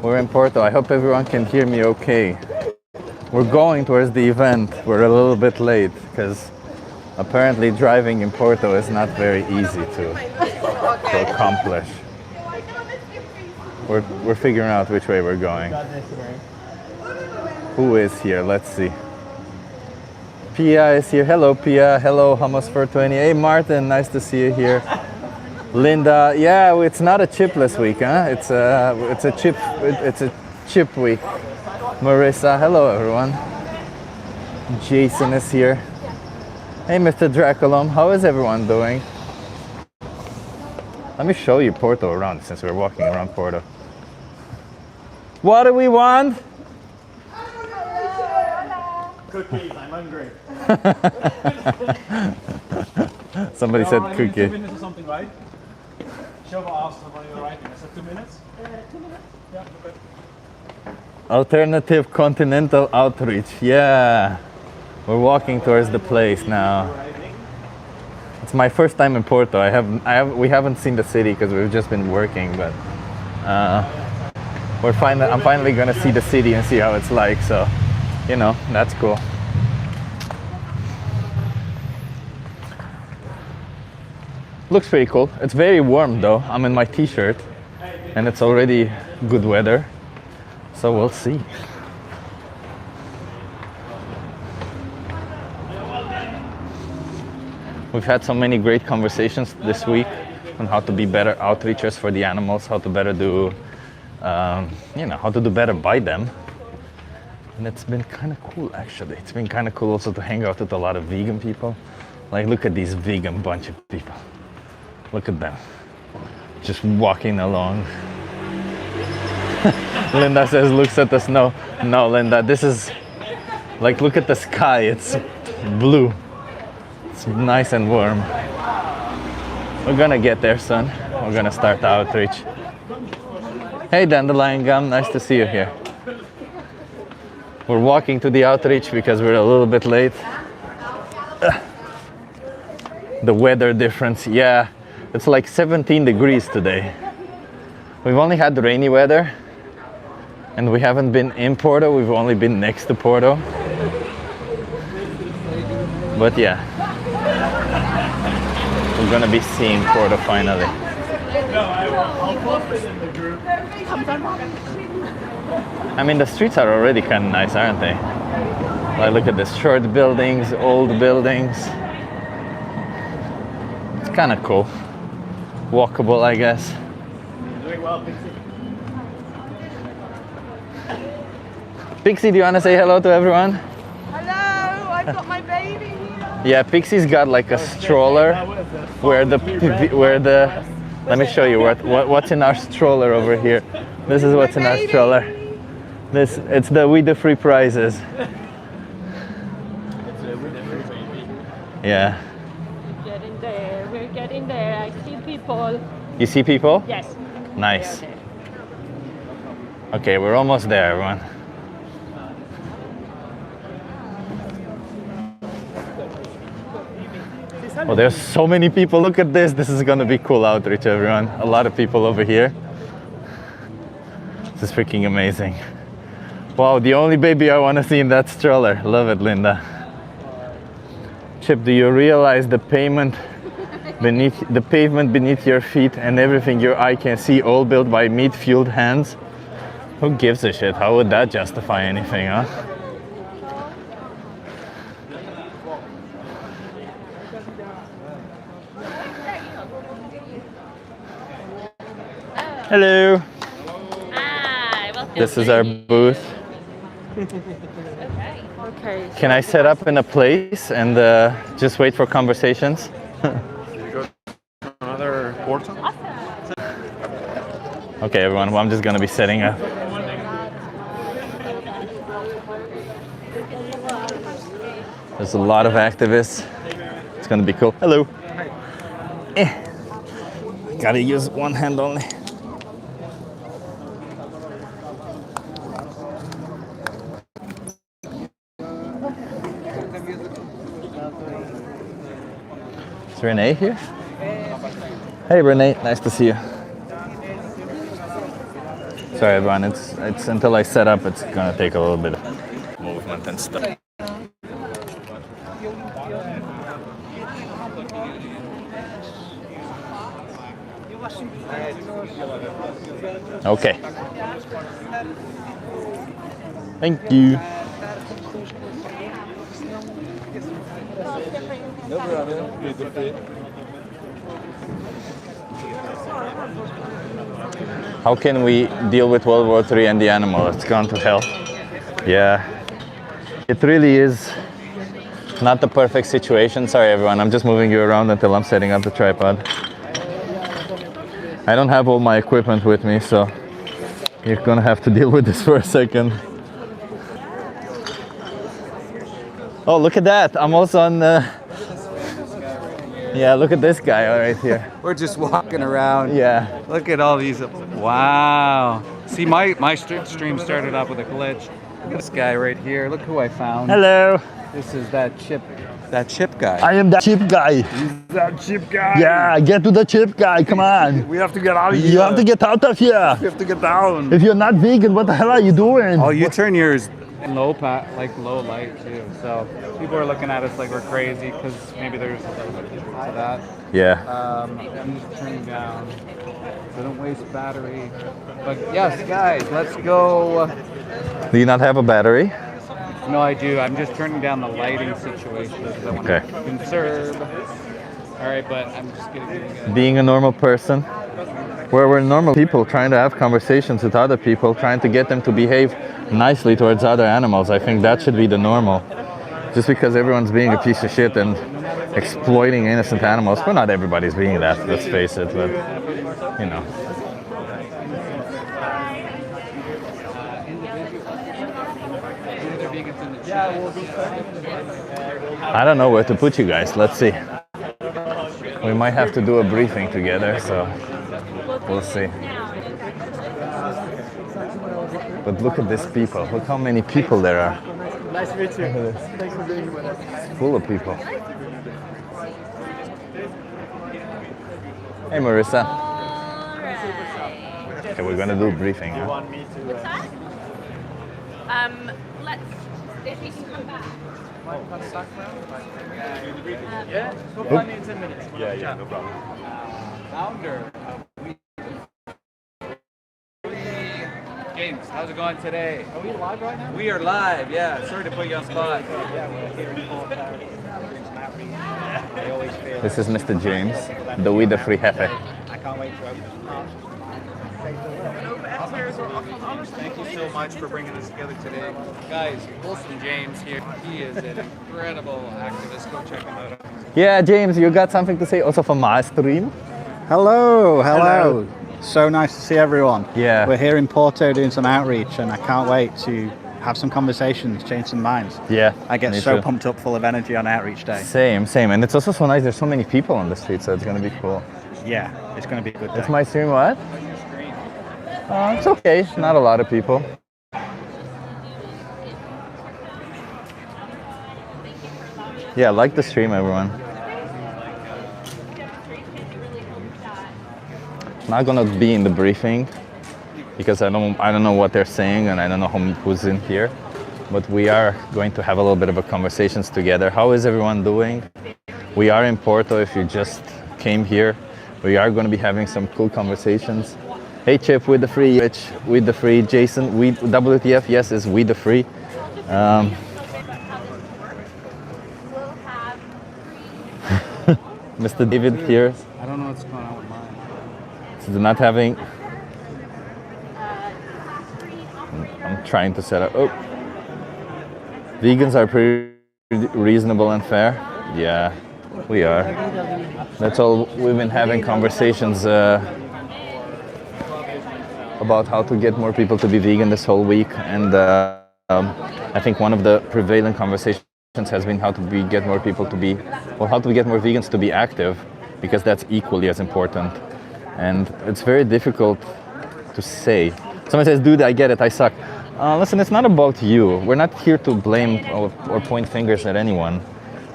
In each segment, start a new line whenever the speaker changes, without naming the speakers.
We're in Porto. I hope everyone can hear me okay. We're going towards the event. We're a little bit late because apparently driving in Porto is not very easy to accomplish. We're figuring out which way we're going. Who is here? Let's see. Pia is here. Hello, Pia. Hello, Hummus for 20. Hey, Martin. Nice to see you here. Linda. Yeah, it's not a chipless week, huh? It's a chip week. Marissa. Hello, everyone. Jason is here. Hey, Mr. Draculum. How is everyone doing? Let me show you Porto around since we're walking around Porto. What do we want?
Cookies, I'm hungry.
Somebody said cookie.
2 minutes or something, right? Shova asked what you're writing. I said 2 minutes? 2 minutes? Yeah, okay.
Alternative continental outreach. Yeah. We're walking towards the place now. It's my first time in Porto. We haven't seen the city because we've just been working, but I'm finally gonna see the city and see how it's like. So, you know, that's cool. Looks pretty cool. It's very warm though. I'm in my t-shirt and it's already good weather. So we'll see. We've had so many great conversations this week on how to be better outreachers for the animals, how to better do, how to do better by them. And it's been kind of cool, actually. It's been kind of cool also to hang out with a lot of vegan people. Like, look at these vegan bunch of people. Look at them, just walking along. Linda says, looks at the snow. No, Linda, this is, like, look at the sky. It's blue. It's nice and warm. We're gonna get there soon. We're gonna start the outreach. Hey, Dandelion Gum, nice to see you here. We're walking to the outreach because we're a little bit late. The weather difference, yeah. It's like 17 degrees today. We've only had rainy weather and we haven't been in Porto, we've only been next to Porto. But yeah, we're gonna be seeing Porto finally.
I'll post it in the group.
I mean, the streets are already kind of nice, aren't they? Like, look at this, short buildings, old buildings. It's kind of cool. Walkable, I guess.
Doing well, Pixie.
Pixie, do you want to say hello to everyone?
Hello, I've got my baby here.
Yeah, Pixie's got like a stroller where the let me show you what's in our stroller over here. This is what's in our stroller. It's the We the Free Prizes. Yeah.
Getting there, we're getting there. I see people.
You see people?
Yes.
Nice. Okay, we're almost there, everyone. Oh, there's so many people. Look at this. This is going to be cool outreach, everyone. A lot of people over here. This is freaking amazing. Wow, the only baby I want to see in that stroller. Love it, Linda. Chip, do you realize the pavement beneath your feet and everything your eye can see, all built by meat-fueled hands? Who gives a shit? How would that justify anything, huh? Hello.
Hi, welcome.
This is our booth.
Okay.
Can I set up in a place and just wait for conversations?
Another Porto?
Okay, everyone. Well, I'm just gonna be setting up. There's a lot of activists. It's gonna be cool. Hello. Gotta use one hand only. Is Renee here? Hey Renee, nice to see you. Sorry everyone, it's until I set up, it's gonna take a little bit of movement and stuff. Okay. Thank you. How can we deal with World War III and the animal? It's gone to hell. Yeah. It really is not the perfect situation. Sorry everyone, I'm just moving you around until I'm setting up the tripod. I don't have all my equipment with me, so you're gonna have to deal with this for a second. Oh, look at that. I'm also on yeah, look at this guy right here.
We're just walking around.
Yeah.
Look at all these. Wow. See, my stream started off with a glitch. Look at this guy right here. Look who I found.
Hello.
This is that chip guy.
I am that chip guy.
He's that chip guy.
Yeah, get to the chip guy. Come on.
We have to get out of here.
You have to get out of here.
We have to get down.
If you're not vegan, what the hell are you doing?
Oh, you turn yours low light too. So people are looking at us like we're crazy because maybe there's a little bit to that.
Yeah.
I'm just turning down so don't waste battery. But yes, guys, let's go.
Do you not have a battery?
No, I do. I'm just turning down the lighting situation because I want to conserve. All right, but I'm just getting
Being a normal person, where we're normal people trying to have conversations with other people, trying to get them to behave nicely towards other animals. I think that should be the normal. Just because everyone's being a piece of shit and exploiting innocent animals, well, not everybody's being that, let's face it, but you know. I don't know where to put you guys. Let's see. We might have to do a briefing together, so we'll see. But look at these people. Look how many people there are.
Nice to meet you. Thanks for being with us.
It's full of people. Hey, Marissa. Okay, we're gonna do a briefing.
You
Huh?
want me to?
Let's, if we can come back.
Yeah, go find me in 10 minutes. Yeah, no problem.
Founder. James, how's it going today?
Are we live right now?
We are live, yeah. Sorry to put you on spot.
Yeah, we're here in Porto. They always feel.
This is Mr. James, the with the free hefe.
I can't wait to open
Thank you so much for bringing us together today. Guys, Wilson James here. He is an incredible activist. Go check him out.
Yeah, James, you got something to say also for my stream?
Hello.
Hello.
So nice to see everyone.
Yeah.
We're here in Porto doing some outreach and I can't wait to have some conversations, change some minds.
Yeah.
I get
me
so
too.
pumped up full of energy on outreach day.
Same. And it's also so nice, there's so many people on the street, so it's gonna be cool.
Yeah, it's going to be a good day.
It's my stream, what? It's okay, not a lot of people. Yeah, like the stream, everyone. Not gonna be in the briefing because I don't know what they're saying and I don't know who's in here. But we are going to have a little bit of a conversations together. How is everyone doing? We are in Porto. If you just came here, we are going to be having some cool conversations. Hey Chip, with the free, Rich, with the free, Jason, we WTF, yes, is with the free. Mr. David here.
I don't know what's going on with mine.
So they're not having. I'm trying to set up. Oh, vegans are pretty reasonable and fair. Yeah, we are. That's all. We've been having conversations about how to get more people to be vegan this whole week, and I think one of the prevailing conversations has been how to get more people to be, well, how to get more vegans to be active, because that's equally as important. And it's very difficult to say. Someone says, dude, I get it, I suck. Listen, it's not about you. We're not here to blame or point fingers at anyone,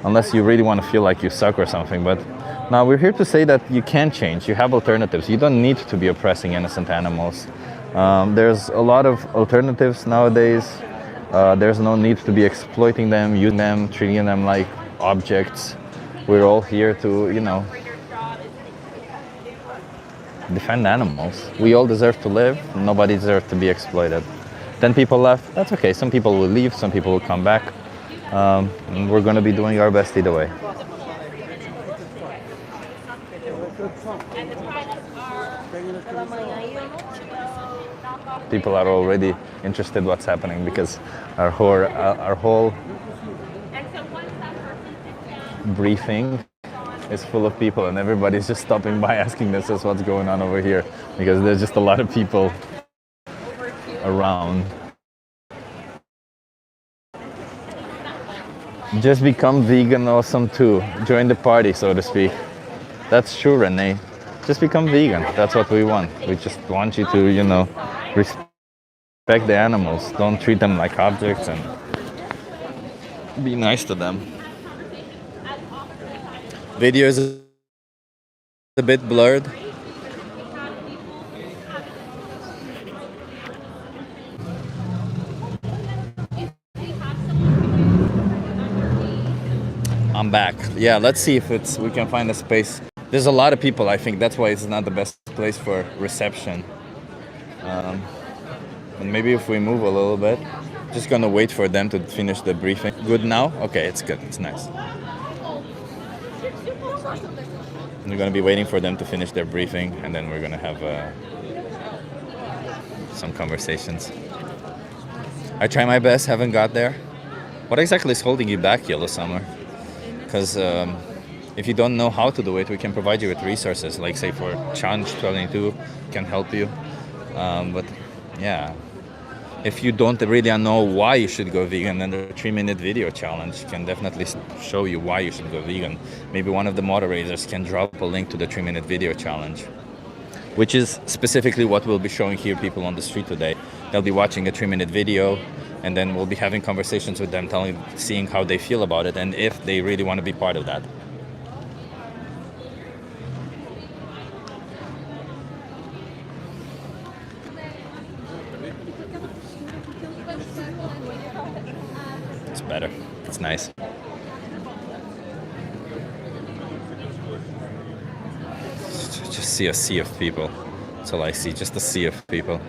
unless you really want to feel like you suck or something. But no, we're here to say that you can change. You have alternatives. You don't need to be oppressing innocent animals. There's a lot of alternatives nowadays. There's no need to be exploiting them, using them, treating them like objects. We're all here to, defend animals. We all deserve to live. Nobody deserves to be exploited. 10 people left. That's okay. Some people will leave. Some people will come back. And we're going to be doing our best either way. People are already interested what's happening because our whole briefing is full of people and everybody's just stopping by asking this is what's going on over here because there's just a lot of people around. Just become vegan awesome too. Join the party, so to speak. That's true, Renee. Just become vegan. That's what we want. We just want you to, respect the animals. Don't treat them like objects and be nice to them. Video is a bit blurred. I'm back. Yeah, let's see if we can find a space. There's a lot of people, I think. That's why it's not the best place for reception. And maybe if we move a little bit, just gonna wait for them to finish the briefing. Good now? Okay, it's good. It's nice. We're gonna be waiting for them to finish their briefing, and then we're gonna have some conversations. I try my best. Haven't got there. What exactly is holding you back, Yellow Summer? Because if you don't know how to do it, we can provide you with resources, like say for Challenge 22 can help you. But yeah, if you don't really know why you should go vegan, then the 3-minute video challenge can definitely show you why you should go vegan. Maybe one of the moderators can drop a link to the 3-minute video challenge, which is specifically what we'll be showing here people on the street today. They'll be watching a 3-minute video, and then we'll be having conversations with them, seeing how they feel about it and if they really want to be part of that. It's better. It's nice. Just see a sea of people. That's all I see, just a sea of people.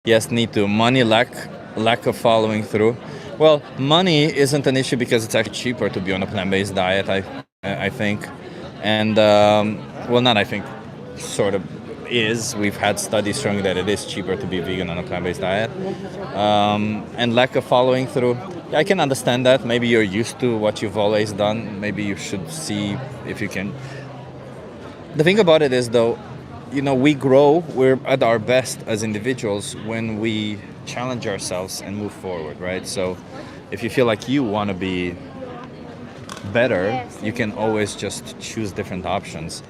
Yes, need to. Money lack of following through. Well, money isn't an issue because it's actually cheaper to be on a plant-based diet, I think. And, well, not I think, sort of is. We've had studies showing that it is cheaper to be vegan on a plant-based diet. And lack of following through. Yeah, I can understand that. Maybe you're used to what you've always done. Maybe you should see if you can. The thing about it is, though, we grow, we're at our best as individuals when we challenge ourselves and move forward, right? So if you feel like you want to be better, you can always just choose different options.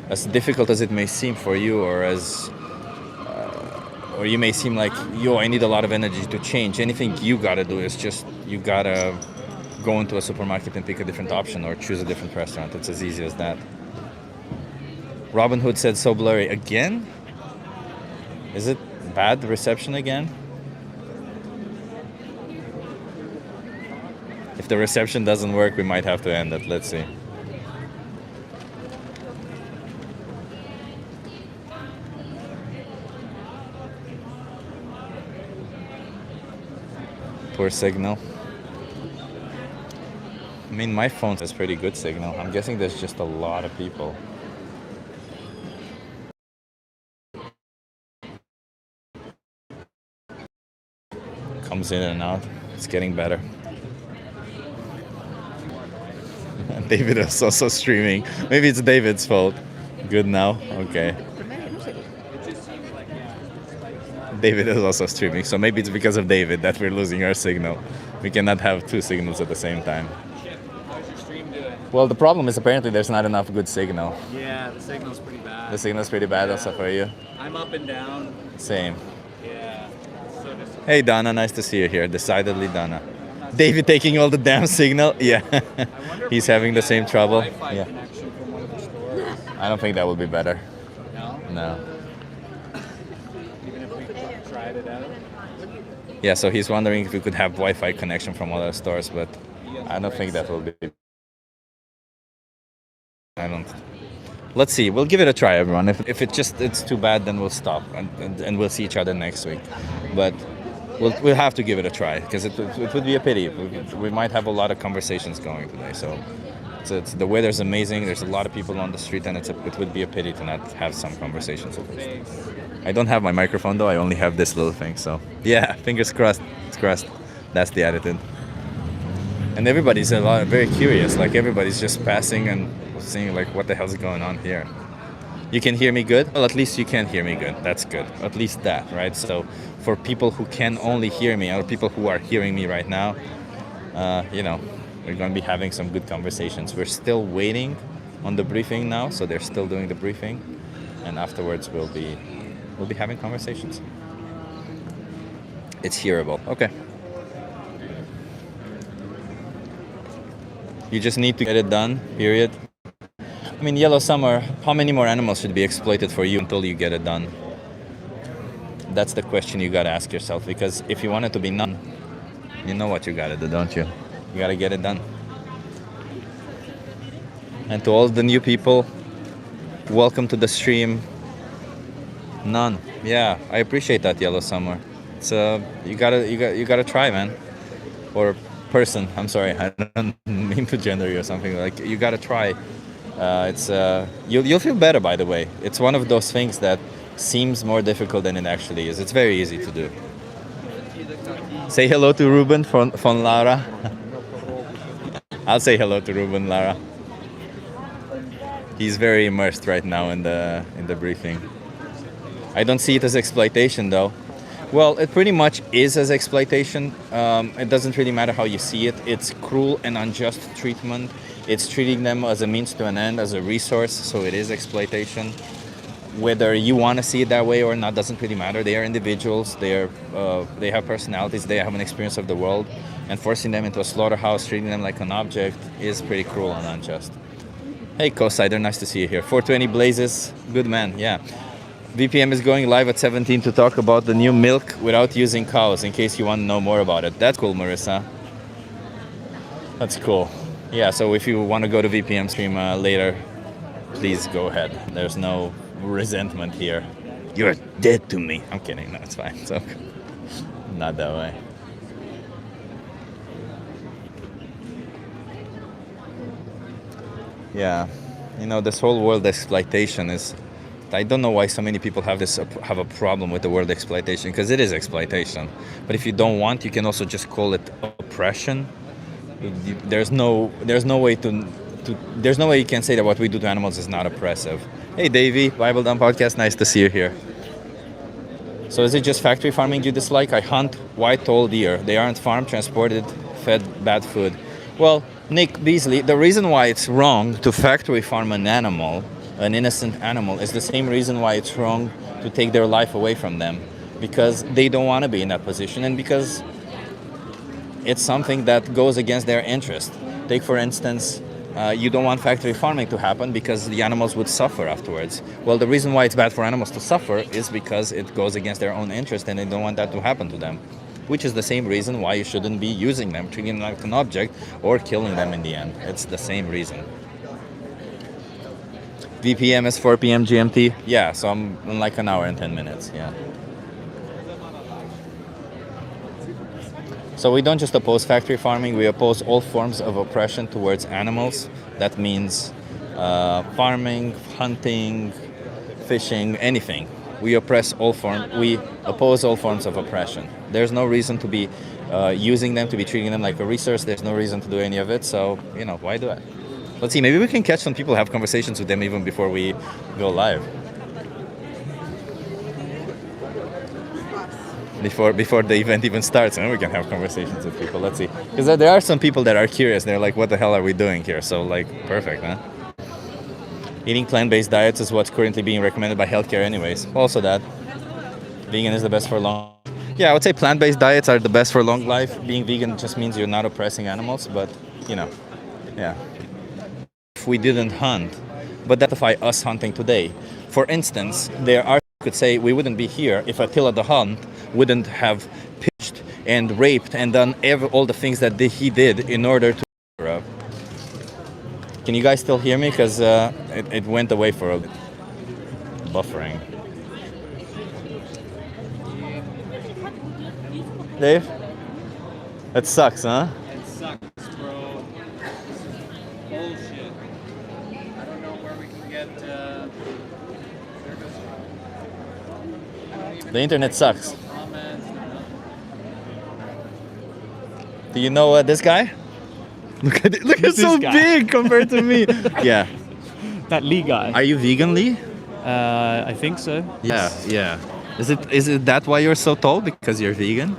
As difficult as it may seem for you, or you may seem like, I need a lot of energy to change. Anything you gotta do is just, you gotta go into a supermarket and pick a different option or choose a different restaurant. It's as easy as that. Robin Hood said so blurry. Again? Is it bad reception again? If the reception doesn't work, we might have to end it. Let's see. Poor signal. I mean, my phone has pretty good signal. I'm guessing there's just a lot of people. Comes in and out. It's getting better. David is also streaming. Maybe it's David's fault. Good now? Okay. David is also streaming, so maybe it's because of David that we're losing our signal. We cannot have two signals at the same time.
How's your stream doing?
Well, the problem is apparently there's not enough good signal.
Yeah, the signal's pretty bad.
The signal's pretty bad also for you?
I'm up and down.
Same.
Yeah. So
Hey Donna, nice to see you here. Decidedly Donna. David taking all the damn signal? Yeah. He's having the same trouble. Yeah.
connection from one of the stores.
I don't think that would be better.
No?
No.
Even if we
Yeah, so he's wondering if we could have Wi-Fi connection from other stores, but I don't think that will be. I don't. Let's see. We'll give it a try, everyone. If it's too bad, then we'll stop and we'll see each other next week. But we'll have to give it a try because it would be a pity. We might have a lot of conversations going today. So it's the weather's amazing. There's a lot of people on the street, and it would be a pity to not have some conversations at least. I don't have my microphone though. I only have this little thing. So yeah, fingers crossed. It's crossed. That's the attitude. And everybody's very curious. Like everybody's just passing and seeing like what the hell's going on here. You can hear me good? Well, at least you can hear me good. That's good. At least that, right? So for people who can only hear me or people who are hearing me right now, we're going to be having some good conversations. We're still waiting on the briefing now, so they're still doing the briefing, and afterwards we'll be having conversations. It's hearable. Okay. You just need to get it done, period. I mean, Yellow Summer, how many more animals should be exploited for you until you get it done? That's the question you gotta ask yourself, because if you want it to be none, you know what you gotta do, don't you? You gotta get it done. And to all the new people, welcome to the stream. None. Yeah, I appreciate that, Yellow Summer. It's you gotta try, man. Or person. I'm sorry, I don't mean to gender you or something. Like you gotta try. You'll feel better, by the way. It's one of those things that seems more difficult than it actually is. It's very easy to do. Say hello to Ruben von Lara. I'll say hello to Ruben Lara. He's very immersed right now in the briefing. I don't see it as exploitation though. Well, it pretty much is as exploitation. It doesn't really matter how you see it. It's cruel and unjust treatment. It's treating them as a means to an end, as a resource, so it is exploitation. Whether you want to see it that way or not doesn't really matter. They are individuals, they have personalities, they have an experience of the world, and forcing them into a slaughterhouse, treating them like an object is pretty cruel and unjust. Hey, Co-Sider, nice to see you here. 420 Blazes, good man, yeah. VPM is going live at 17 to talk about the new milk without using cows, in case you want to know more about it. That's cool, Marissa. That's cool. Yeah, so if you want to go to VPM stream later, please go ahead. There's no resentment here. You're dead to me. I'm kidding. No, it's fine. So, not that way. Yeah, this whole world exploitation is. I don't know why so many people have a problem with the word exploitation, because it is exploitation. But if you don't want, you can also just call it oppression. There's no way you can say that what we do to animals is not oppressive. Hey Davey, Bible Dumb Podcast, nice to see you here. So is it just factory farming you dislike? I hunt white tall deer. They aren't farmed, transported, fed bad food. Well, Nick Beasley, the reason why it's wrong to factory farm an animal, an innocent animal, is the same reason why it's wrong to take their life away from them, because they don't want to be in that position and because it's something that goes against their interest. Take, for instance, you don't want factory farming to happen because the animals would suffer afterwards. Well, the reason why it's bad for animals to suffer is because it goes against their own interest and they don't want that to happen to them, which is the same reason why you shouldn't be using them, treating them like an object, or killing them in the end. It's the same reason. VPM is 4 p.m. GMT. Yeah, so I'm in like an hour and 10 minutes. Yeah. So we don't just oppose factory farming, we oppose all forms of oppression towards animals. That means farming, hunting, fishing, anything. We oppose all forms of oppression. There's no reason to be using them, to be treating them like a resource. There's no reason to do any of it. So, why do it? Let's see, maybe we can catch some people, have conversations with them even before we go live. Before the event even starts, and we can have conversations with people. Let's see. Because there are some people that are curious. They're like, what the hell are we doing here? So, perfect, huh? Eating plant-based diets is what's currently being recommended by healthcare anyways. Also that. Vegan is the best for long. Yeah, I would say plant-based diets are the best for long life. Being vegan just means you're not oppressing animals, but, yeah. If we didn't hunt, but justify us hunting today. For instance, there are could say we wouldn't be here if Attila the Hun wouldn't have pitched and raped and done all the things that he did in order to. Can you guys still hear me? Because it went away for a bit. Buffering. Dave? That sucks, huh?
It sucks, bro. Bullshit. I don't know where we can get.
The internet sucks.
Comments.
Do you know this guy? Look at it. Look, it's so
guy?
big compared to me. Yeah.
That Lee guy.
Are you vegan, Lee?
I think so.
Yeah, yeah. Is it that why you're so tall? Because you're vegan?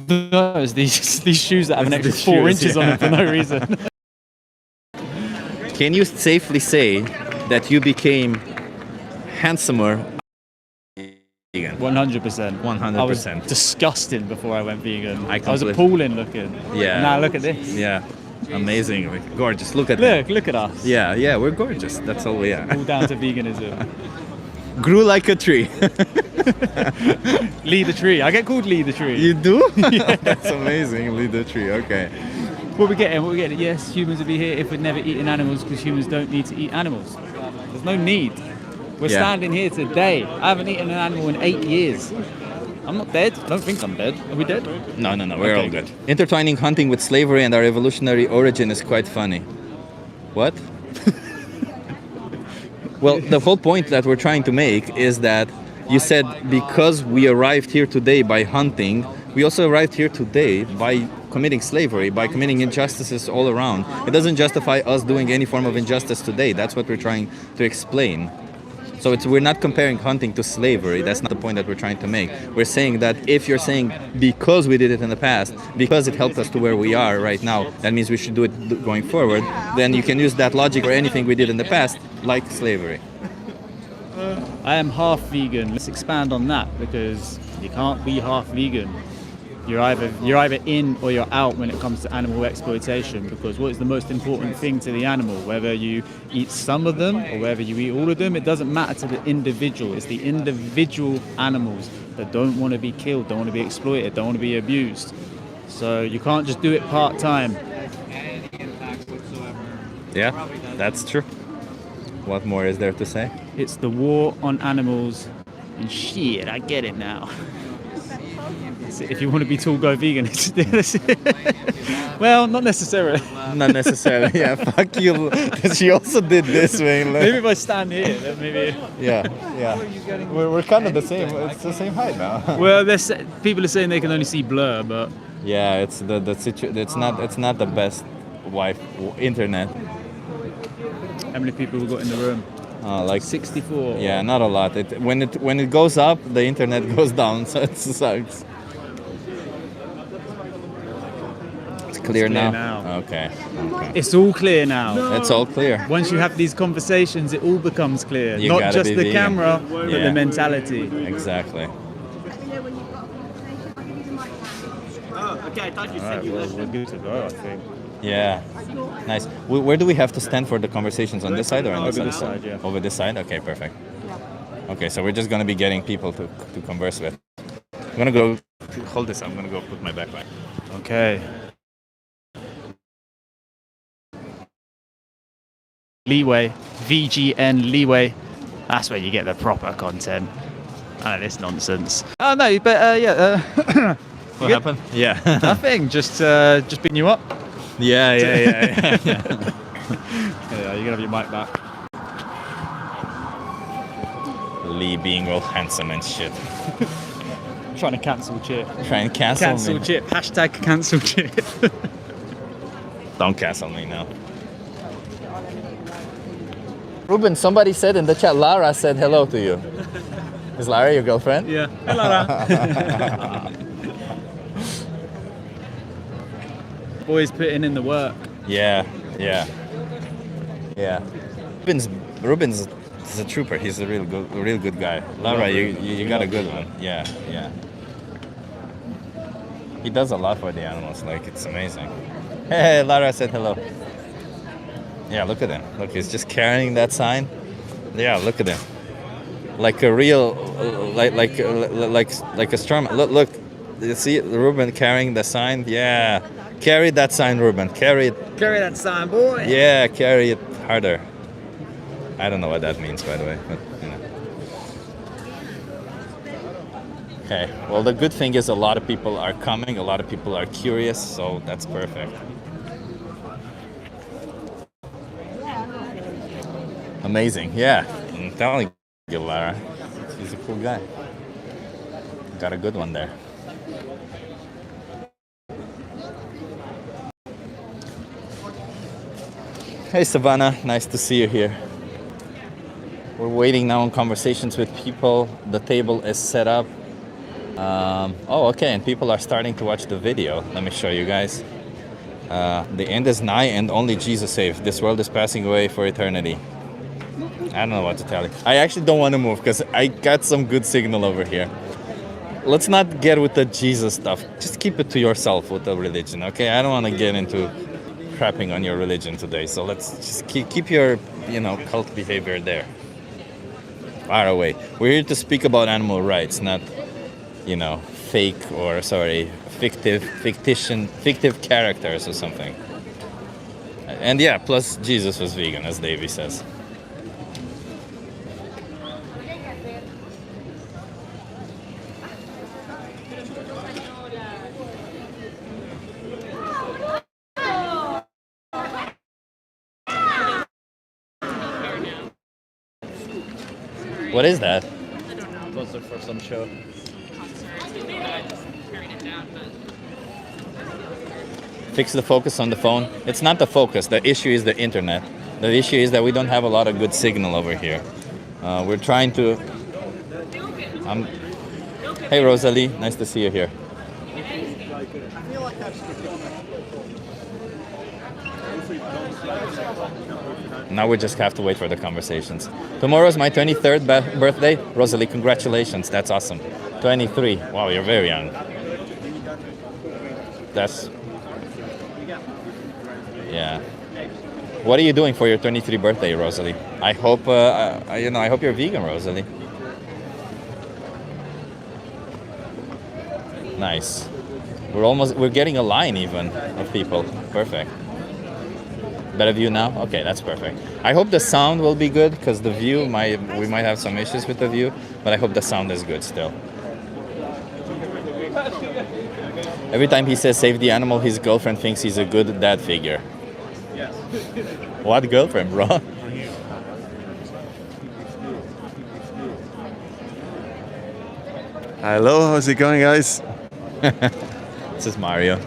No, it's these shoes that have an
It's
extra
the
4
shoes,
inches on them for no reason.
Can you safely say that you became handsomer vegan?
100%.
100%.
I was disgusting before I went vegan.
I
was appalling looking.
Yeah.
Now look at this.
Yeah. Amazing. Gorgeous. Look at
Look at us.
Yeah, yeah, we're gorgeous. That's all we are.
All down to veganism.
Grew like a tree.
Lee the tree. I get called Lee the tree.
You do? Yeah. That's amazing. Lead the tree. Okay.
What we getting? Yes, humans would be here if we'd never eaten animals because humans don't need to eat animals. There's no need. We're
Yeah.
standing here today. I haven't eaten an animal in 8 years. I'm not dead. I don't think I'm dead. Are we dead?
No, we're
Okay.
all good. Intertwining hunting with slavery and our evolutionary origin is quite funny. What? Well, the whole point that we're trying to make is that you said because we arrived here today by hunting, we also arrived here today by committing slavery, by committing injustices all around. It doesn't justify us doing any form of injustice today. That's what we're trying to explain. So we're not comparing hunting to slavery. That's not the point that we're trying to make. We're saying that if you're saying because we did it in the past, because it helped us to where we are right now, that means we should do it going forward, then you can use that logic for anything we did in the past, like slavery.
I am half vegan. Let's expand on that because you can't be half vegan. You're either in or you're out when it comes to animal exploitation, because what is the most important thing to the animal? Whether you eat some of them or whether you eat all of them, it doesn't matter to the individual. It's the individual animals that don't want to be killed, don't want to be exploited, don't want to be abused. So you can't just do it part-time.
Yeah, that's true. What more is there to say?
It's the war on animals. And shit, I get it now. If you want to be tall, go vegan. Well, not necessarily.
Not necessarily. Yeah, fuck you. She also did this way.
Maybe if I stand here, then maybe.
Yeah, yeah. We're kind of the same. It's the same height now.
Well, people are saying they can only see blur, but
Yeah, it's it's not the best internet.
how many people we got in the room?
Like
64.
Yeah, not a lot. When it goes up, the internet goes down, so it sucks. It's clear now. Okay.
It's all clear now.
It's all clear.
Once you have these conversations, it all becomes clear.
You
Not
gotta
just
be
the
vegan.
camera, but
Yeah.
the mentality.
Exactly.
Okay, I thought you said we're good to go, I think.
Yeah. Nice. Where do we have to stand for the conversations? On this side or on this
Over
side?
this side, yeah.
Over this side? Okay, perfect. Okay, so we're just going to be getting people to converse with. I'm going to go hold this. I'm going to go put my backpack.
Okay. Leeway, VGN Leeway. That's where you get the proper content. None of this nonsense. Oh no, but yeah.
What happened? Yeah.
Nothing. Just beating you up.
Yeah.
Yeah, you can have your mic back.
Lee being all handsome and shit.
Trying to cancel Chip.
Try and cancel
Cancel
me.
Chip. Hashtag cancel Chip.
Don't cancel me now. Ruben, somebody said in the chat, Lara said hello to you. Is Lara your girlfriend?
Yeah. Hello. Boys putting in the work.
Yeah. Ruben's is a trooper. He's a real good guy. Lara, you got a good one. Yeah. He does a lot for the animals. Like, it's amazing. Hey, Lara said hello. Yeah, look at him. Look, he's just carrying that sign. Yeah, look at him. Like a real, like a storm. Look. You see Ruben carrying the sign? Yeah. Carry that sign, Ruben. Carry it.
Carry that sign, boy.
Yeah, carry it harder. I don't know what that means, by the way. But, you know. Okay. Well, the good thing is a lot of people are coming. A lot of people are curious, so that's perfect. Amazing. Yeah. I'm telling you, Lara. He's a cool guy. Got a good one there. Hey Savannah, nice to see you here. We're waiting now on conversations with people. The table is set up. Oh, okay, and people are starting to watch the video. Let me show you guys. The end is nigh and only Jesus saves. This world is passing away for eternity. I don't know what to tell you. I actually don't want to move because I got some good signal over here. Let's not get with the Jesus stuff. Just keep it to yourself with the religion, okay? I don't want to get into crapping on your religion today. So let's just keep your, cult behavior there. Far away. We're here to speak about animal rights, not, fictive characters or something. And yeah, plus Jesus was vegan, as Davey says. What is that?
Was it for some show?
Fix the focus on the phone. It's not the focus. The issue is the internet. The issue is that we don't have a lot of good signal over here. We're trying to... Hey Rosalie, nice to see you here. Now we just have to wait for the conversations. Tomorrow's my 23rd birthday. Rosalie, congratulations. That's awesome. 23. Wow, you're very young. That's... Yeah. What are you doing for your 23rd birthday, Rosalie? I hope, I hope you're vegan, Rosalie. Nice. We're getting a line even of people. Perfect. Better view now? Okay, that's perfect. I hope the sound will be good because the view we might have some issues with the view, but I hope the sound is good still. Every time he says save the animal, his girlfriend thinks he's a good dad figure. Yes. What girlfriend, bro?
Hello, how's it going, guys?
This is Mario.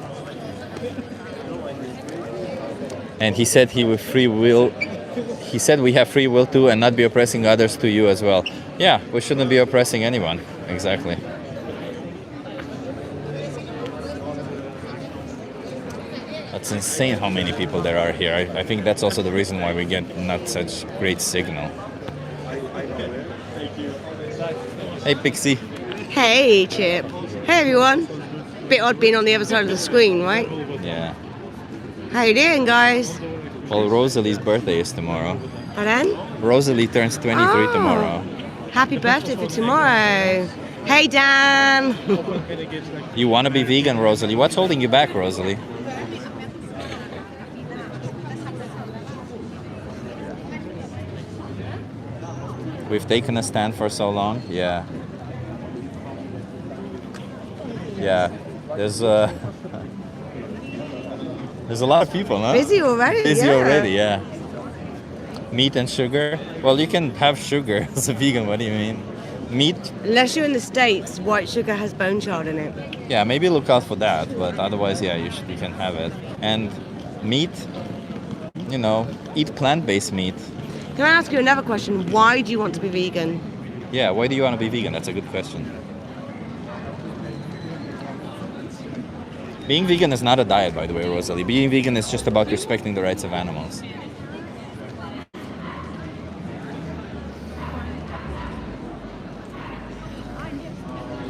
And he said he with free will. He said we have free will too, and not be oppressing others to you as well. Yeah, we shouldn't be oppressing anyone. Exactly. That's insane how many people there are here. I think that's also the reason why we get not such great signal. Hey, Pixie.
Hey, Chip. Hey, everyone. Bit odd being on the other side of the screen, right?
Yeah.
How you doing, guys?
Well, Rosalie's birthday is tomorrow.
Pardon?
Rosalie turns 23 tomorrow.
Happy birthday for tomorrow. Hey, Dan.
You want to be vegan, Rosalie? What's holding you back, Rosalie? We've taken a stand for so long. Yeah. Yeah. There's a lot of people, huh?
Busy already?
Busy
yeah.
already, yeah. Meat and sugar? Well, you can have sugar as a vegan. What do you mean? Meat?
Unless you're in the States, white sugar has bone chard in it.
Yeah, maybe look out for that. But otherwise, yeah, you can have it. And meat, eat plant-based meat.
Can I ask you another question? Why do you want to be vegan?
Yeah, why do you want to be vegan? That's a good question. Being vegan is not a diet, by the way, Rosalie. Being vegan is just about respecting the rights of animals.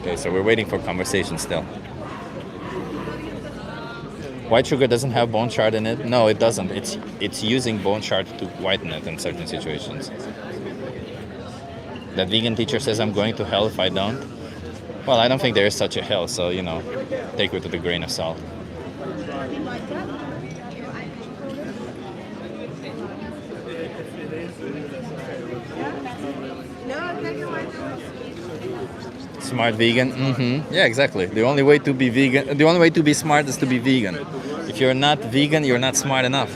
Okay, so we're waiting for conversation still. White sugar doesn't have bone chard in it? No, it doesn't. It's using bone chard to whiten it in certain situations. That vegan teacher says I'm going to hell if I don't. Well, I don't think there is such a hell, so, you know, take it with a grain of salt. Smart vegan? Mm-hmm. Yeah, exactly. The only way to be vegan, the only way to be smart is to be vegan. If you're not vegan, you're not smart enough.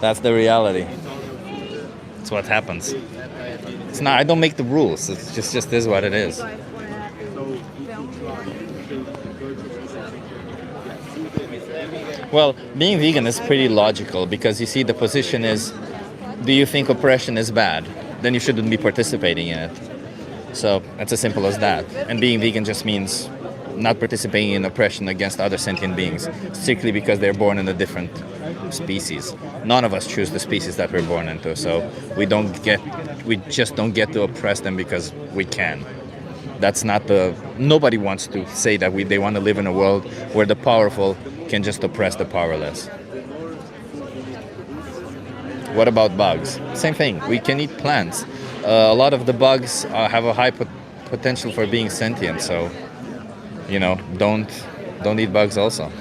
That's the reality. It's what happens. It's not. I don't make the rules. It's just is what it is. Well, being vegan is pretty logical because you see the position is, do you think oppression is bad? Then you shouldn't be participating in it. So it's as simple as that. And being vegan just means not participating in oppression against other sentient beings, strictly because they're born in a different species. None of us choose the species that we're born into, so we just don't get to oppress them because we can. That's not nobody wants to say that they want to live in a world where the powerful can just oppress the powerless. What about bugs? Same thing. We can eat plants. A lot of the bugs have a high potential for being sentient, so, you know, don't eat bugs also.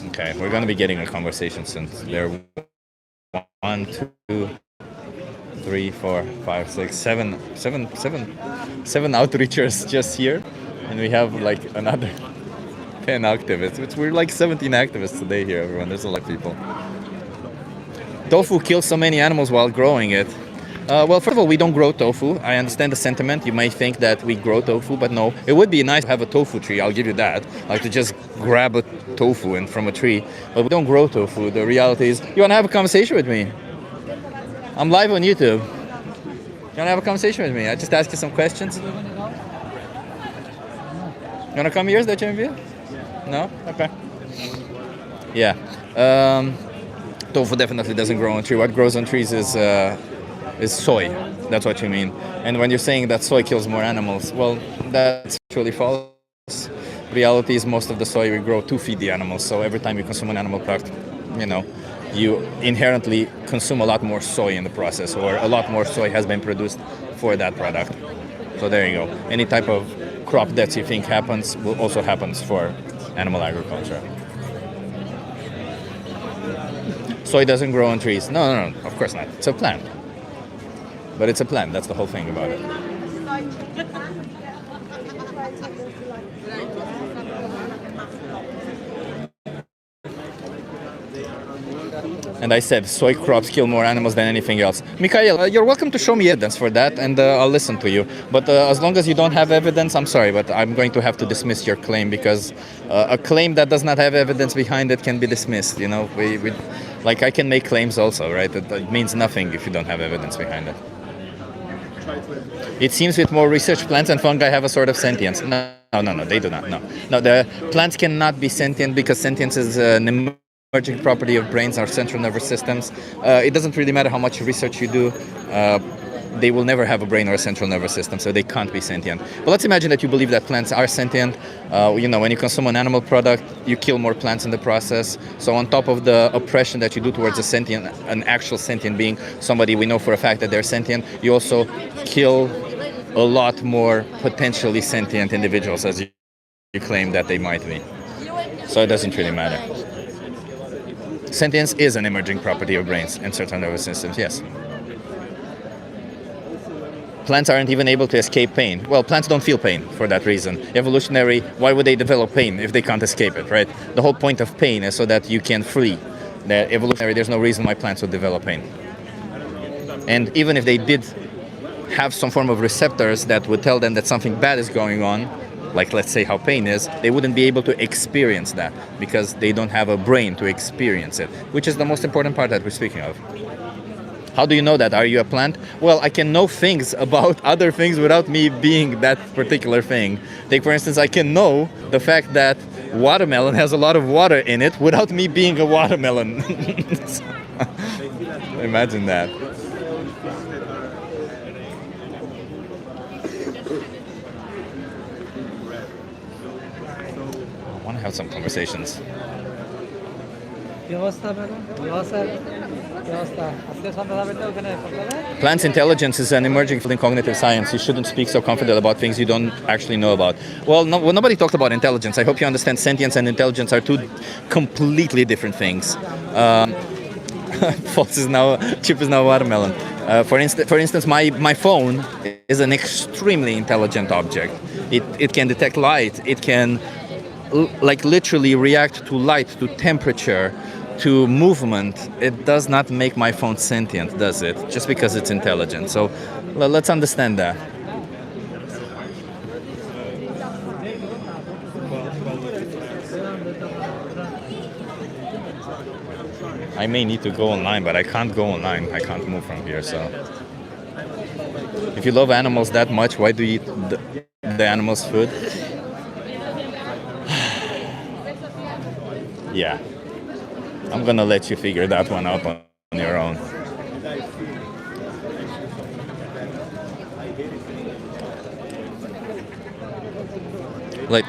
Okay, we're going to be getting a conversation soon. There are 1, 2, 3, 4, 5, 6, 7 outreachers just here, and we have like another 10 activists. We're like 17 activists today here, everyone. There's a lot of people. Tofu kills so many animals while growing it. Well, first of all, we don't grow tofu. I understand the sentiment. You might think that we grow tofu, but no. It would be nice to have a tofu tree, I'll give you that. Like to just grab a tofu from a tree. But we don't grow tofu. The reality is, you want to have a conversation with me? I'm live on YouTube. You want to have a conversation with me? I just ask you some questions. You want to come here? Is that your interview? No? Okay. Yeah. Tofu definitely doesn't grow on trees. What grows on trees is soy. That's what you mean. And when you're saying that soy kills more animals, well, that's actually false. Reality is most of the soy we grow to feed the animals. So every time you consume an animal product, you know, you inherently consume a lot more soy in the process, or a lot more soy has been produced for that product. So there you go. Any type of crop deaths you think happens will also happens for animal agriculture. Soy doesn't grow on trees. No, of course not. It's a plant. But it's a plant. That's the whole thing about it. And I said soy crops kill more animals than anything else. Mikhail, you're welcome to show me evidence for that, and I'll listen to you. But as long as you don't have evidence, I'm sorry, but I'm going to have to dismiss your claim, because a claim that does not have evidence behind it can be dismissed. You know, like I can make claims also, right? It means nothing if you don't have evidence behind it. It seems with more research, plants and fungi have a sort of sentience. No, they do not. No, the plants cannot be sentient because sentience is an emerging property of brains or central nervous systems. It doesn't really matter how much research you do. They will never have a brain or a central nervous system, so they can't be sentient. But let's imagine that you believe that plants are sentient. You know, when you consume an animal product, you kill more plants in the process. So on top of the oppression that you do towards an actual sentient being, somebody we know for a fact that they're sentient, you also kill a lot more potentially sentient individuals, as you claim that they might be. So it doesn't really matter. Sentience is an emerging property of brains and certain nervous systems, yes. Plants aren't even able to escape pain. Well, plants don't feel pain for that reason. Evolutionary, why would they develop pain if they can't escape it, right? The whole point of pain is so that you can flee. Evolutionary, there's no reason why plants would develop pain. And even if they did have some form of receptors that would tell them that something bad is going on, like let's say how pain is, they wouldn't be able to experience that because they don't have a brain to experience it, which is the most important part that we're speaking of. How do you know that? Are you a plant? Well, I can know things about other things without me being that particular thing. Take, for instance, I can know the fact that watermelon has a lot of water in it without me being a watermelon. Imagine that. I want to have some conversations. Plants intelligence is an emerging field in cognitive science. You shouldn't speak so confidently about things you don't actually know about. Well, nobody talked about intelligence. I hope you understand sentience and intelligence are two completely different things. Chip is now watermelon. For instance, my phone is an extremely intelligent object. It can detect light. It can literally react to light, to temperature, to movement. It does not make my phone sentient, does it? Just because it's intelligent. So let's understand that. I may need to go online, but I can't go online. I can't move from here, so. If you love animals that much, why do you eat the animals' food? Yeah. I'm gonna let you figure that one out on your own.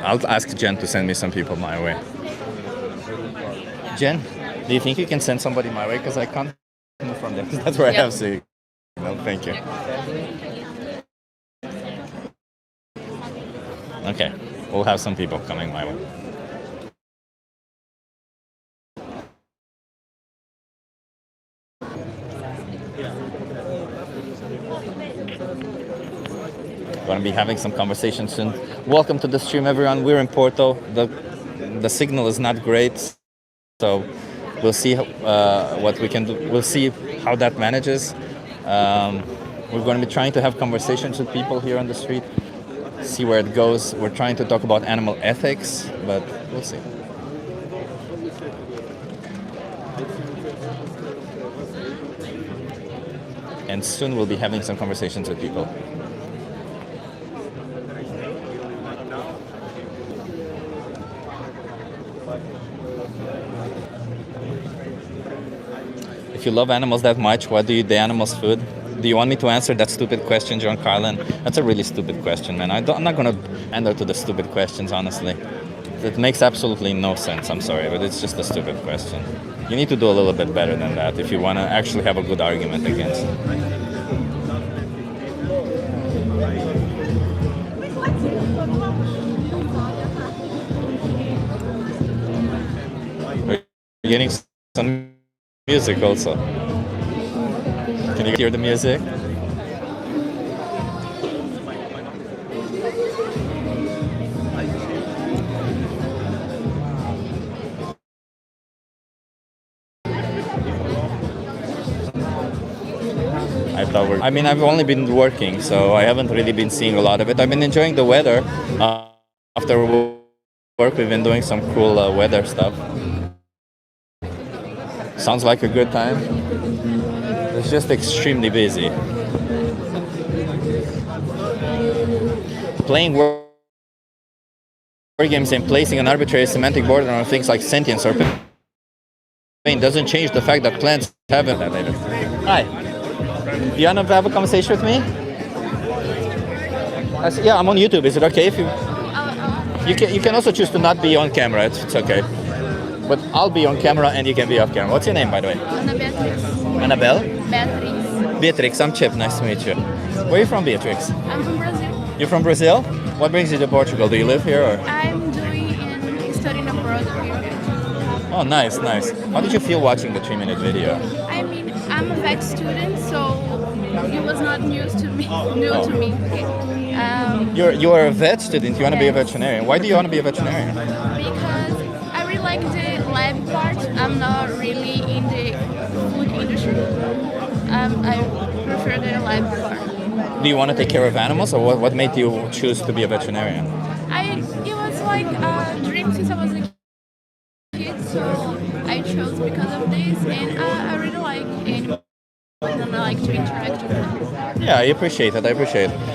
I'll ask Jen to send me some people my way. Jen, do you think you can send somebody my way? Because I can't move from there. That's where I have to. No, thank you. Okay, we'll have some people coming my way. Going to be having some conversations soon. Welcome to the stream, everyone. We're in Porto. The signal is not great, so we'll see what we can do. We'll see how that manages. We're going to be trying to have conversations with people here on the street, see where it goes. We're trying to talk about animal ethics, but we'll see. And soon we'll be having some conversations with people. If you love animals that much, why do you eat the animals' food? Do you want me to answer that stupid question, John Carlin? That's a really stupid question, man. I'm not going to answer to the stupid questions, honestly. It makes absolutely no sense, I'm sorry, but it's just a stupid question. You need to do a little bit better than that if you want to actually have a good argument against it. We're getting some music also. Can you hear the music? I've only been working, so I haven't really been seeing a lot of it. I've been enjoying the weather. After work, we've been doing some cool weather stuff. Sounds like a good time. It's just extremely busy. Playing war games and placing an arbitrary semantic border on things like sentience or pain doesn't change the fact that plants have that later. Hi. Do you want to have a conversation with me? Yeah, I'm on YouTube. Is it okay if you can also choose to not be on camera. It's okay. But I'll be on camera and you can be off camera. What's your name, by the way? Annabelle? Beatriz. Beatrix, I'm Chip. Nice to meet you. Where are you from, Beatrix?
I'm from Brazil.
You're from Brazil? What brings you to Portugal? Do you live here? Or?
I'm studying abroad here.
Oh, nice, nice. How did you feel watching the 3-minute video?
I mean, I'm a vet student, so it was not new to me.
You are a vet student. You want to be a veterinarian. Why do you want to be a veterinarian?
Because I really like the lab part. I'm not really in the food industry. I prefer the lab part.
Do you want to take care of animals, or what made you choose to be a veterinarian?
It was like a dream since I was a kid, so I chose because of this, and I really like animals and I like to interact with them.
Yeah, I appreciate it.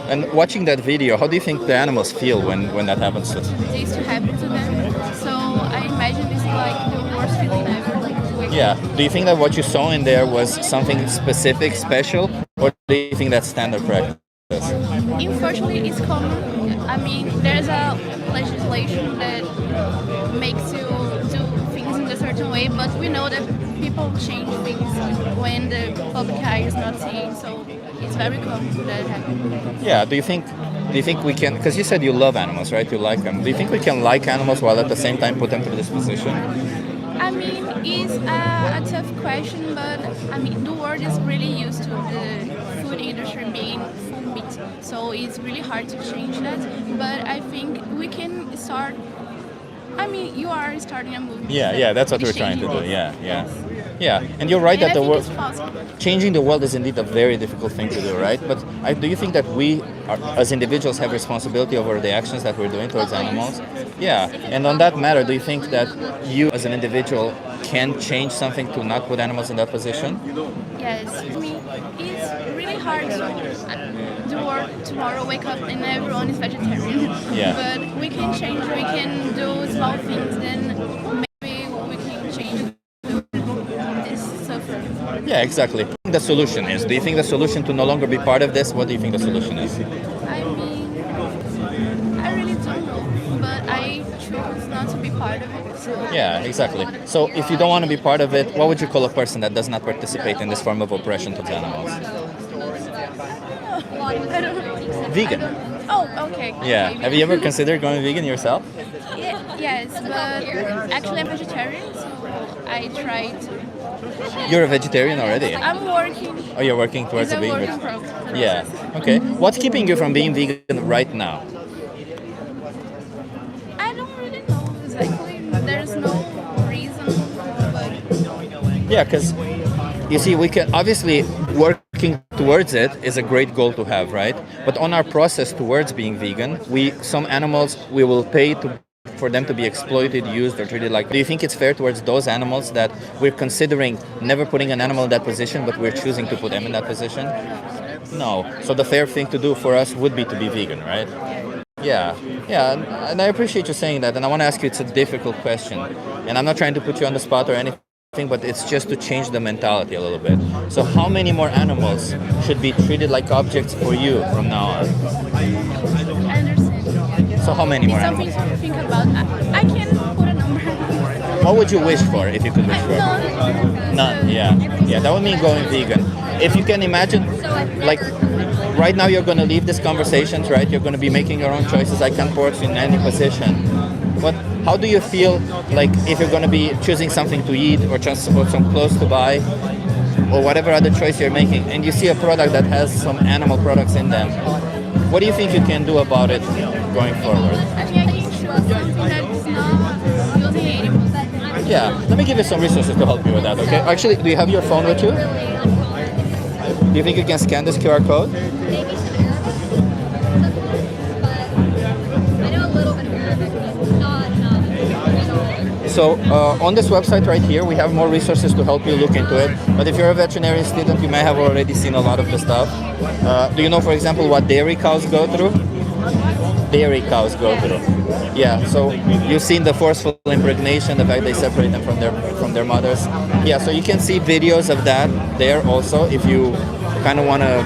And watching that video, how do you think the animals feel when that happens to them?
This to happen to them, so I imagine this is like the worst feeling ever.
Yeah. Do you think that what you saw in there was something specific, special, or do you think that's standard practice?
Unfortunately, it's common. I mean, there's a legislation that makes you do things in a certain certain way, but we know that people change things when the public eye is not seeing, so it's very common that happens.
Yeah. Do you think we can? Because you said you love animals, right? You like them. Do you think we can like animals while at the same time put them through this position?
I mean, it's a tough question, but I mean, the world is really used to the food industry being full meat, so it's really hard to change that. But I think we can start. I mean, you are starting a movement.
Yeah, that's what we're trying to do. Yeah. And you're right that the world, changing the world is indeed a very difficult thing to do, right? But do you think that we, as individuals, have responsibility over the actions that we're doing towards animals? Yeah. And on that matter, do you think that you, as an individual, can change something to not put animals in that position?
Yes, I mean, it's really hard to do work tomorrow, wake up and everyone is vegetarian.
Yeah.
But we can change, we can do small things, then maybe we can change this suffering.
Yeah, exactly. The solution is, do you think the solution to no longer be part of this? What do you think the solution is?
I mean, I really don't know, but I choose not to be part of it. So.
Yeah, exactly. So if you don't want to be part of it, what would you call a person that does not participate in this form of oppression towards animals?
I don't know.
Vegan.
Oh, okay.
Yeah.
Okay.
Have you ever considered going vegan yourself?
Yes, but actually I'm vegetarian, so I tried to.
You're a vegetarian already?
I'm working.
Oh, you're working towards
It's a
being
work in
vegan?
progress.
Yeah. Okay. What's keeping you from being vegan right now?
I don't really know exactly. There's no reason, but
Yeah, because you see, we can obviously working towards it is a great goal to have, right? But on our process towards being vegan, some animals we will pay for them to be exploited, used, or treated like. Do you think it's fair towards those animals that we're considering never putting an animal in that position, but we're choosing to put them in that position? No. So the fair thing to do for us would be to be vegan, right? Yeah, and I appreciate you saying that. And I want to ask you, it's a difficult question, and I'm not trying to put you on the spot or anything, but it's just to change the mentality a little bit. So how many more animals should be treated like objects for you from now on?
I understand.
So how many more
It's
animals?
something to think about. I can't put a number.
What would you wish for if you could wish for? None. Yeah, that would mean going vegan. If you can imagine, like, right now you're going to leave these conversations, right? You're going to be making your own choices. I can't force you in any position. But how do you feel like if you're going to be choosing something to eat or just some clothes to buy or whatever other choice you're making, and you see a product that has some animal products in them, what do you think you can do about it going forward?
I think I can choose something that's not using animals.
Yeah, let me give you some resources to help you with that, okay? Actually, do you have your phone with you? Do you think you can scan this QR code? So on this website right here, we have more resources to help you look into it. But if you're a veterinary student, you may have already seen a lot of the stuff. Do you know, for example, what dairy cows go through? Dairy cows go through. Yeah, so you've seen the forceful impregnation, the fact they separate them from their mothers. Yeah, so you can see videos of that there also if you kind of want to,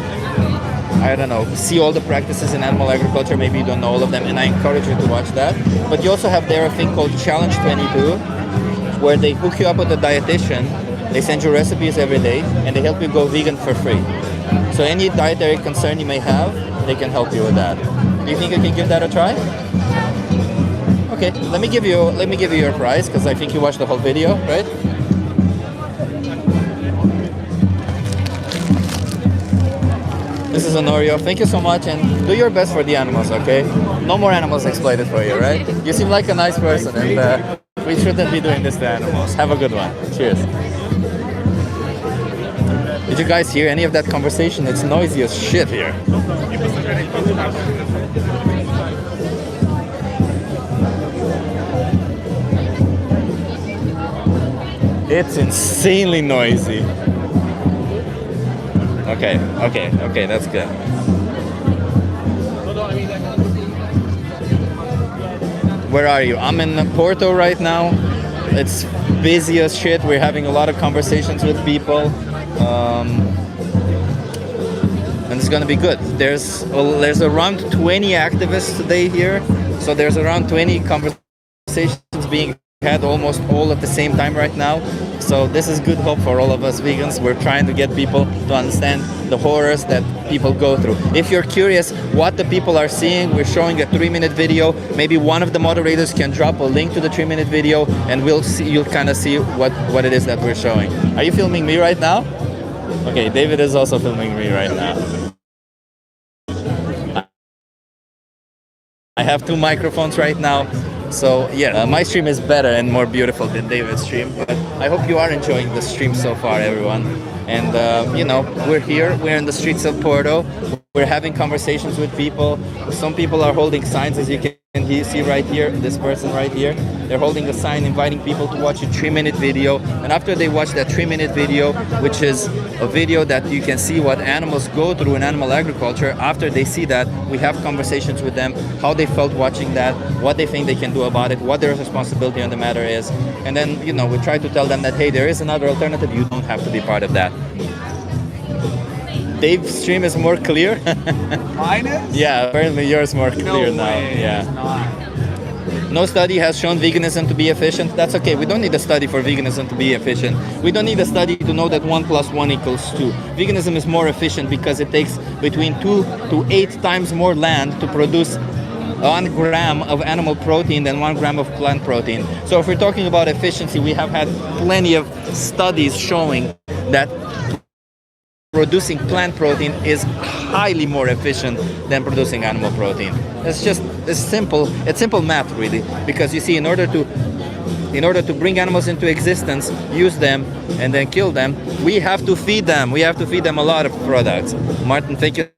I don't know, see all the practices in animal agriculture. Maybe you don't know all of them, and I encourage you to watch that. But you also have there a thing called Challenge 22, where they hook you up with a dietitian. They send you recipes every day, and they help you go vegan for free. So any dietary concern you may have, they can help you with that. Do you think you can give that a try? Okay, let me give you your prize, because I think you watched the whole video, right? This is Honorio. Thank you so much, and do your best for the animals, okay? No more animals exploited for you, right? You seem like a nice person, and we shouldn't be doing this to animals. Have a good one. Cheers. Did you guys hear any of that conversation? It's noisy as shit here. It's insanely noisy. Okay, that's good. Where are you? I'm in Porto right now. It's busy as shit. We're having a lot of conversations with people. And it's gonna be good. There's around 20 activists today here. So there's around 20 conversations being had almost all at the same time right now. So this is good hope for all of us vegans. We're trying to get people to understand the horrors that people go through. If you're curious what the people are seeing, we're showing a 3-minute video. Maybe one of the moderators can drop a link to the 3-minute video, and we'll see. You'll kind of see what it is that we're showing. Are you filming me right now? Okay, David is also filming me right now. I have 2 microphones right now. So yeah, my stream is better and more beautiful than David's stream, but I hope you are enjoying the stream so far, everyone. And you know, we're here, we're in the streets of Porto, we're having conversations with people. Some people are holding signs, as you can see right here, this person right here. They're holding a sign inviting people to watch a 3-minute video, and after they watch that 3-minute video, which is a video that you can see what animals go through in animal agriculture, after they see that, we have conversations with them, how they felt watching that, what they think they can do about it, what their responsibility on the matter is, and then, you know, we try to tell them that, hey, there is another alternative, you don't have to be part of that. Dave's stream is more clear.
Mine is?
Yeah, apparently yours is more clear
No
now.
way,
Yeah.
it's not.
No study has shown veganism to be efficient. That's okay. We don't need a study for veganism to be efficient. We don't need a study to know that 1 + 1 = 2. Veganism is more efficient because it takes between 2 to 8 times more land to produce 1 gram of animal protein than 1 gram of plant protein. So if we're talking about efficiency, we have had plenty of studies showing that producing plant protein is highly more efficient than producing animal protein. It's simple math, really, because you see, in order to bring animals into existence, use them, and then kill them, we have to feed them. We have to feed them a lot of products. Martin, thank you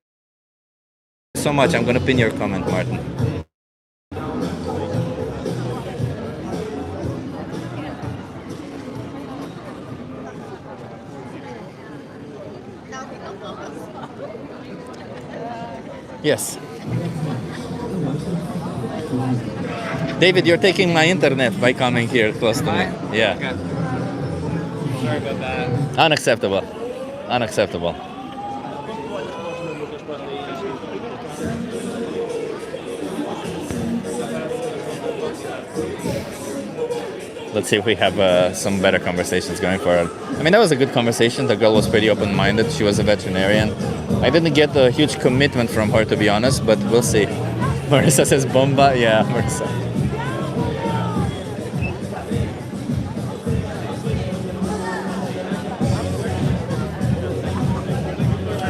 so much. I'm going to pin your comment, Martin. Yes. David, you're taking my internet by coming here close to me. Yeah.
Okay. Sorry about that.
Unacceptable. Unacceptable. Let's see if we have some better conversations going forward. I mean, that was a good conversation. The girl was pretty open-minded. She was a veterinarian. I didn't get a huge commitment from her, to be honest, but we'll see. Marissa says bomba. Yeah, Marissa.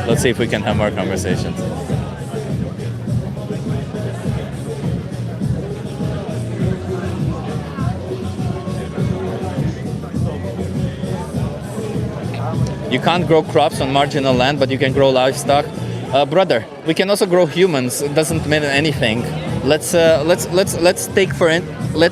Let's see if we can have more conversations. You can't grow crops on marginal land, but you can grow livestock. Brother, we can also grow humans. It doesn't mean anything. Let's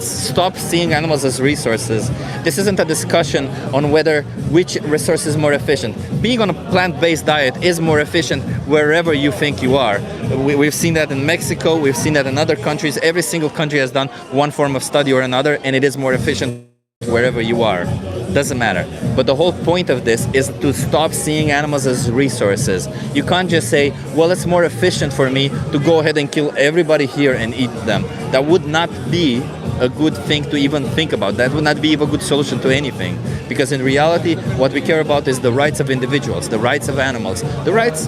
stop seeing animals as resources. This isn't a discussion on whether which resource is more efficient. Being on a plant-based diet is more efficient wherever you think you are. We've seen that in Mexico. We've seen that in other countries. Every single country has done one form of study or another, and it is more efficient wherever you are. Doesn't matter. But the whole point of this is to stop seeing animals as resources. You can't just say, well, it's more efficient for me to go ahead and kill everybody here and eat them. That would not be a good thing to even think about. That would not be a good solution to anything. Because in reality, what we care about is the rights of individuals, the rights of animals, the rights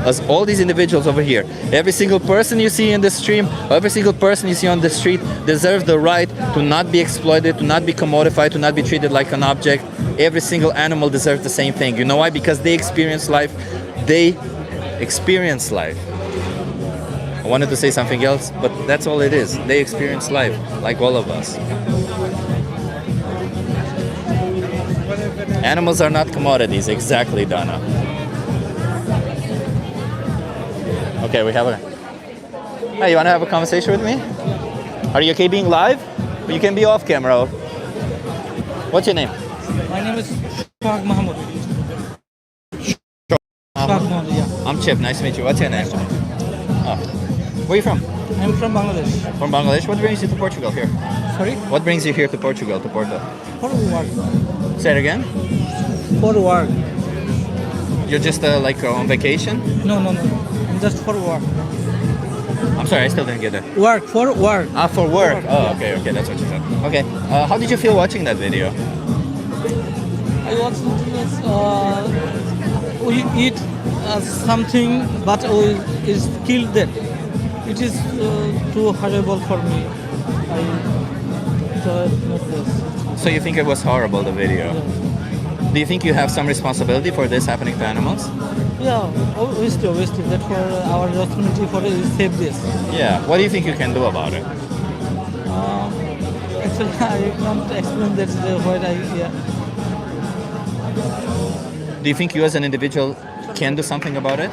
as all these individuals over here. Every single person you see in the stream, every single person you see on the street deserves the right to not be exploited, to not be commodified, to not be treated like an object. Every single animal deserves the same thing. You know why? Because they experience life. They experience life. I wanted to say something else, but that's all it is. They experience life, like all of us. Animals are not commodities. Exactly, Donna. Okay, we have a... Hey, you want to have a conversation with me? Are you okay being live? You can be off camera. What's your name?
My name is Shah Mahmoud. Shah Mahmoud, yeah.
I'm Chip. Nice to meet you. What's your name? Oh. Where are you from?
I'm from Bangladesh.
From Bangladesh? What brings you to Portugal here?
Sorry?
What brings you here to Portugal, to Porto?
For work.
Say it again?
For work.
You're just like on vacation?
No. Just for work.
I'm sorry, I still didn't get that.
Work, for work.
Ah, for work. Oh, okay, that's what you said. Okay, how did you feel watching that video?
I was we eat something, but we is killed that. It is too horrible for me. I not this.
So you think it was horrible, the video? Do you think you have some responsibility for this happening to animals?
Yeah, obviously, that for our responsibility for save this.
Yeah. What do you think you can do about it?
Actually, I can't explain that what I
Do you think you as an individual can do something about it?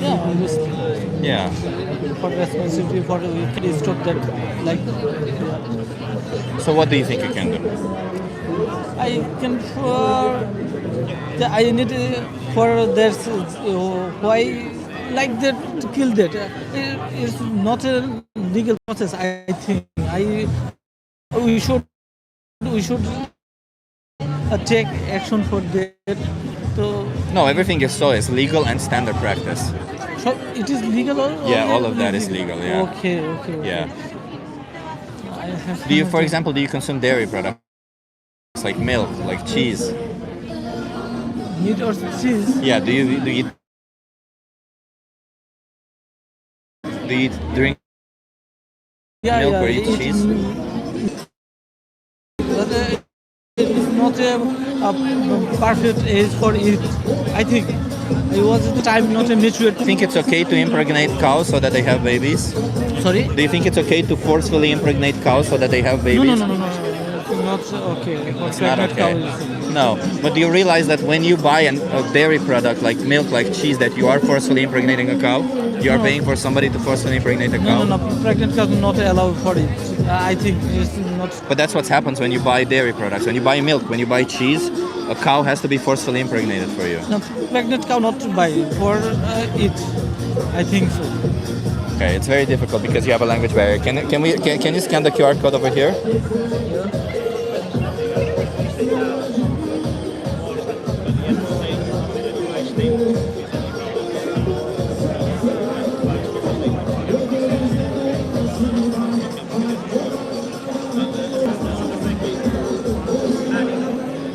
yeah, obviously.
Yeah.
For responsibility for we can stop that like
So what do you think you can do?
I can I need for that why like that to kill that it's not a legal process. I think we should take action for that. So
No, everything is legal and standard practice.
it is legal.
Yeah, all of that is legal. Yeah.
Okay.
Yeah.
I have
Do you, for example, consume dairy products like milk, like cheese?
meat or cheese?
Yeah. Do you drink milk or eat cheese?
But it is not a perfect age for it. I think it was at the time not a mature.
Do you think it's okay to impregnate cows so that they have babies?
Sorry?
Do you think it's okay to forcefully impregnate cows so that they have babies?
No. It's not okay. For
It's not
pregnant
okay.
cows.
No, but do you realize that when you buy a dairy product like milk, like cheese, that you are forcefully impregnating a cow? You are paying for somebody to forcefully impregnate a cow?
No. Pregnant cows not allowed for it. I think it's not.
But that's what happens when you buy dairy products. When you buy milk, when you buy cheese, a cow has to be forcefully impregnated for you.
No, pregnant cow not to buy for it. I think so.
Okay, it's very difficult because you have a language barrier. Can you scan the QR code over here?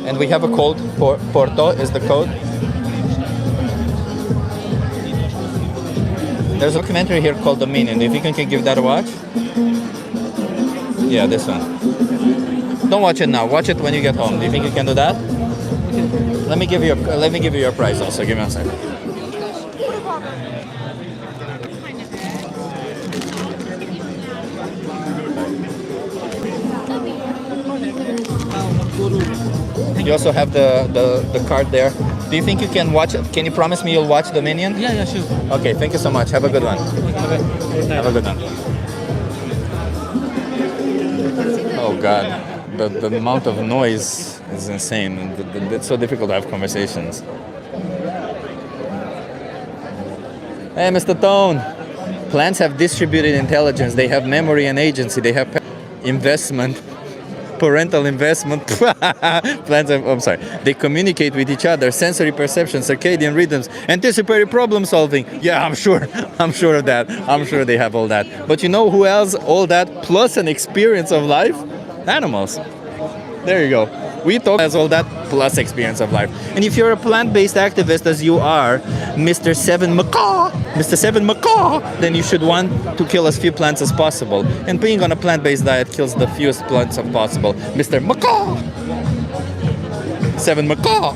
And we have a code for Porto is the code. There's a documentary here called Dominion. Do you think you can give that a watch? Yeah, this one. Don't watch it now. Watch it when you get home. Do you think you can do that? Let me give you your price also. Give me a second. You also have the card there. Do you think you can watch it? Can you promise me you'll watch Dominion?
Yeah, sure.
Okay, thank you so much. Have a good one. Have a good one. Oh God, the amount of noise is insane. It's so difficult to have conversations. Hey, Mr. Tone. Plants have distributed intelligence. They have memory and agency. They have investment. Parental investment. Plants have, I'm sorry. They communicate with each other. Sensory perception, circadian rhythms, anticipatory problem solving. Yeah, I'm sure of that. I'm sure they have all that. But you know who else all that plus an experience of life? Animals. There you go. We talk as all that plus experience of life. And if you're a plant-based activist as you are, Mr. Seven Macaw, then you should want to kill as few plants as possible. And being on a plant-based diet kills the fewest plants as possible. Mr. Macaw! Seven Macaw!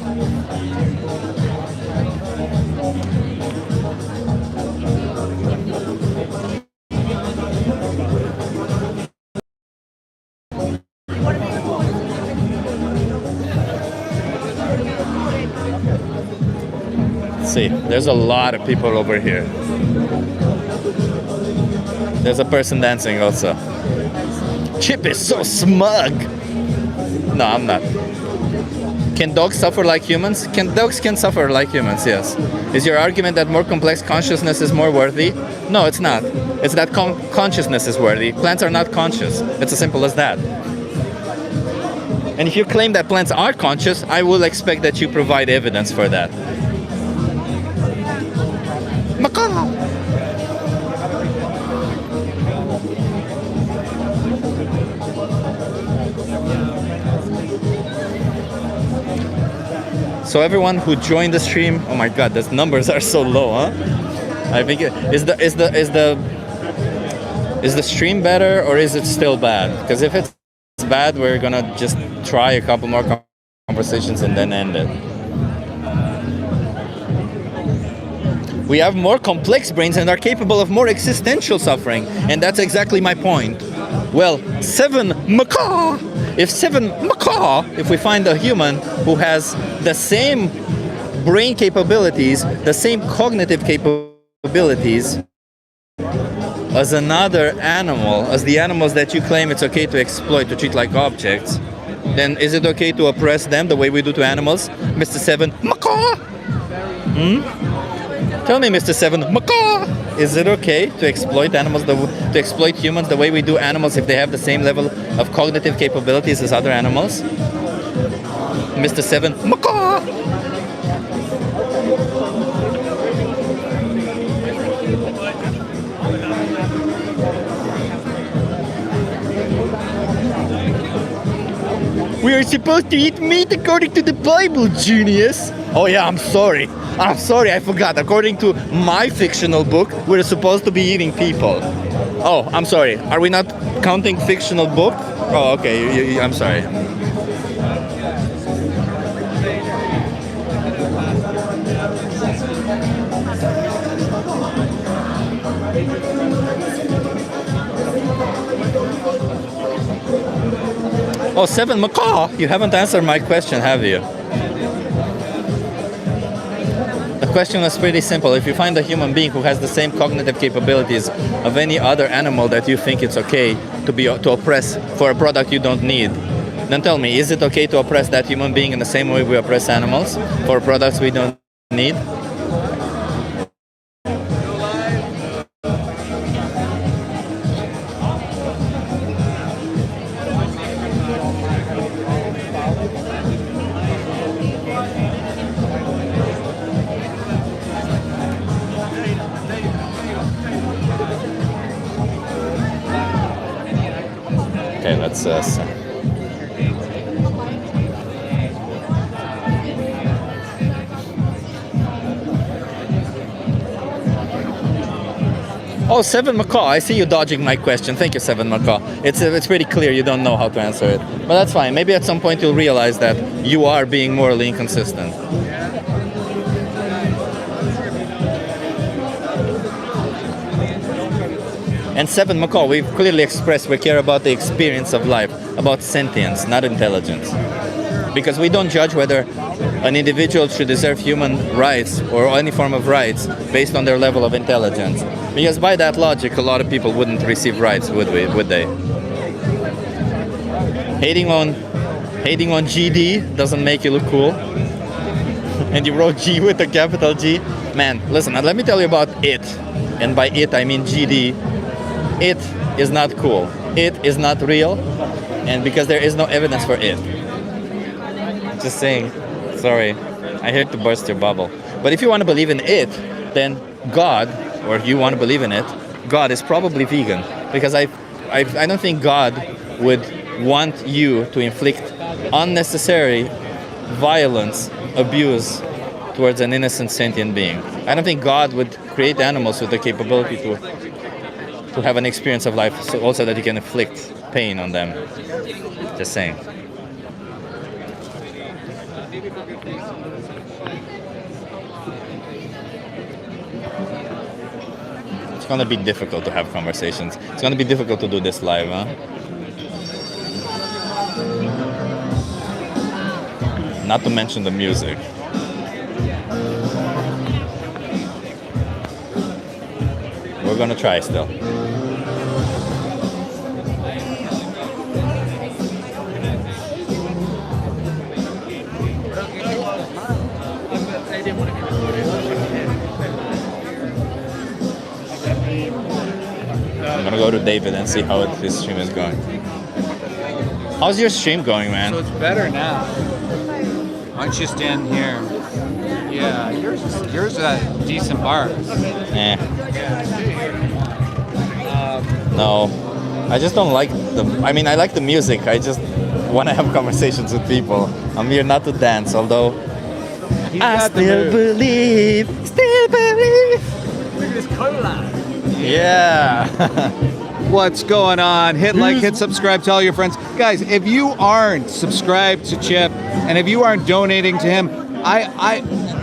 See, there's a lot of people over here. There's a person dancing also. Chip is so smug. No, I'm not. Can dogs suffer like humans? Dogs can suffer like humans, yes. Is your argument that more complex consciousness is more worthy? No, it's not. It's that consciousness is worthy. Plants are not conscious. It's as simple as that. And if you claim that plants are conscious, I will expect that you provide evidence for that. Macaw! So everyone who joined the stream, oh my God, those numbers are so low, huh? I think is the stream better or is it still bad? Because if it's bad, we're gonna just try a couple more conversations and then end it. We have more complex brains and are capable of more existential suffering, and that's exactly my point. Well, if we find a human who has the same brain capabilities, the same cognitive capabilities as another animal, as the animals that you claim it's okay to exploit, to treat like objects, then is it okay to oppress them the way we do to animals? Mr. Seven Macaw! Tell me, Mr. Seven Macaw! Is it okay to exploit animals, to exploit humans the way we do animals if they have the same level of cognitive capabilities as other animals? Mr. Seven Macaw! We are supposed to eat meat according to the Bible, genius. Oh yeah, I'm sorry, I forgot. According to my fictional book, we're supposed to be eating people. Oh, I'm sorry. Are we not counting fictional book? Oh, okay, I'm sorry. Oh, Seven Macaw, you haven't answered my question, have you? The question was pretty simple. If you find a human being who has the same cognitive capabilities of any other animal that you think it's okay to oppress for a product you don't need, then tell me, is it okay to oppress that human being in the same way we oppress animals for products we don't need? Okay, let's Oh, Seven Macaw, I see you dodging my question. Thank you, Seven Macaw. It's pretty clear you don't know how to answer it. But that's fine. Maybe at some point you'll realize that you are being morally inconsistent. And Seven Macaw, we've clearly expressed we care about the experience of life, about sentience, not intelligence. Because we don't judge whether an individual should deserve human rights or any form of rights based on their level of intelligence. Because by that logic, a lot of people wouldn't receive rights, would they? Hating on GD doesn't make you look cool. And you wrote G with a capital G. Man, listen, let me tell you about it. And by it, I mean GD. It is not cool. It is not real. And because there is no evidence for it. Just saying. Sorry. I hate to burst your bubble. But if you want to believe in it, then God, or you want to believe in it, God is probably vegan. Because I don't think God would want you to inflict unnecessary violence, abuse towards an innocent sentient being. I don't think God would create animals with the capability to have an experience of life, so also that you can inflict pain on them. Just saying. It's gonna be difficult to have conversations. It's gonna be difficult to do this live, huh? Not to mention the music. We're gonna try still. I'm gonna go to David and see how his stream is going. How's your stream going, man?
So it's better now. Why don't you stand here? Yeah, yours got decent bars.
Eh. No, I just don't like I mean, I like the music. I just want to have conversations with people. I'm here not to dance, although I still believe, still believe.
Look at this cola.
Yeah.
What's going on? Hit like, hit subscribe, tell your friends. Guys, if you aren't subscribed to Chip and if you aren't donating to him,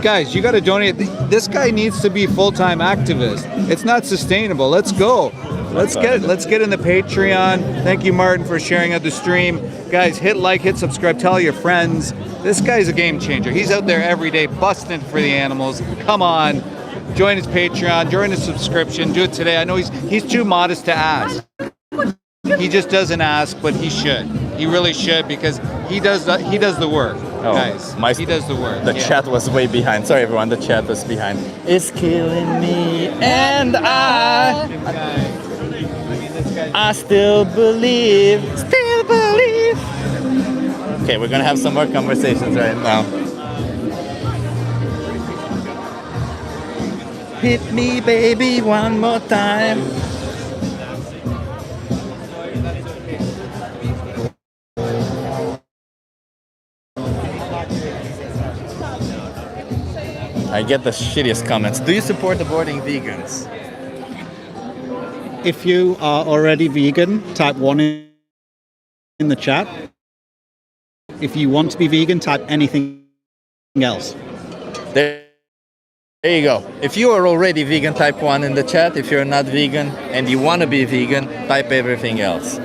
guys, you got to donate. This guy needs to be full-time activist. It's not sustainable. Let's go. Let's get in the Patreon. Thank you, Martin, for sharing out the stream. Guys, hit like, hit subscribe, tell your friends. This guy's a game changer. He's out there every day busting for the animals. Come on. Join his Patreon, join his subscription, do it today. I know he's too modest to ask. He just doesn't ask, but he should. He really should because he does the work, guys. He does the work.
The chat was way behind. Sorry, everyone. The chat was behind. It's killing me, and I still believe, still believe. Okay, we're gonna have some more conversations right now. Hit me, baby, one more time. I get the shittiest comments. Do you support aborting vegans?
If you are already vegan, type 1 in the chat. If you want to be vegan, type anything else.
There you go. If you are already vegan, type 1 in the chat. If you're not vegan and you want to be vegan, type everything else.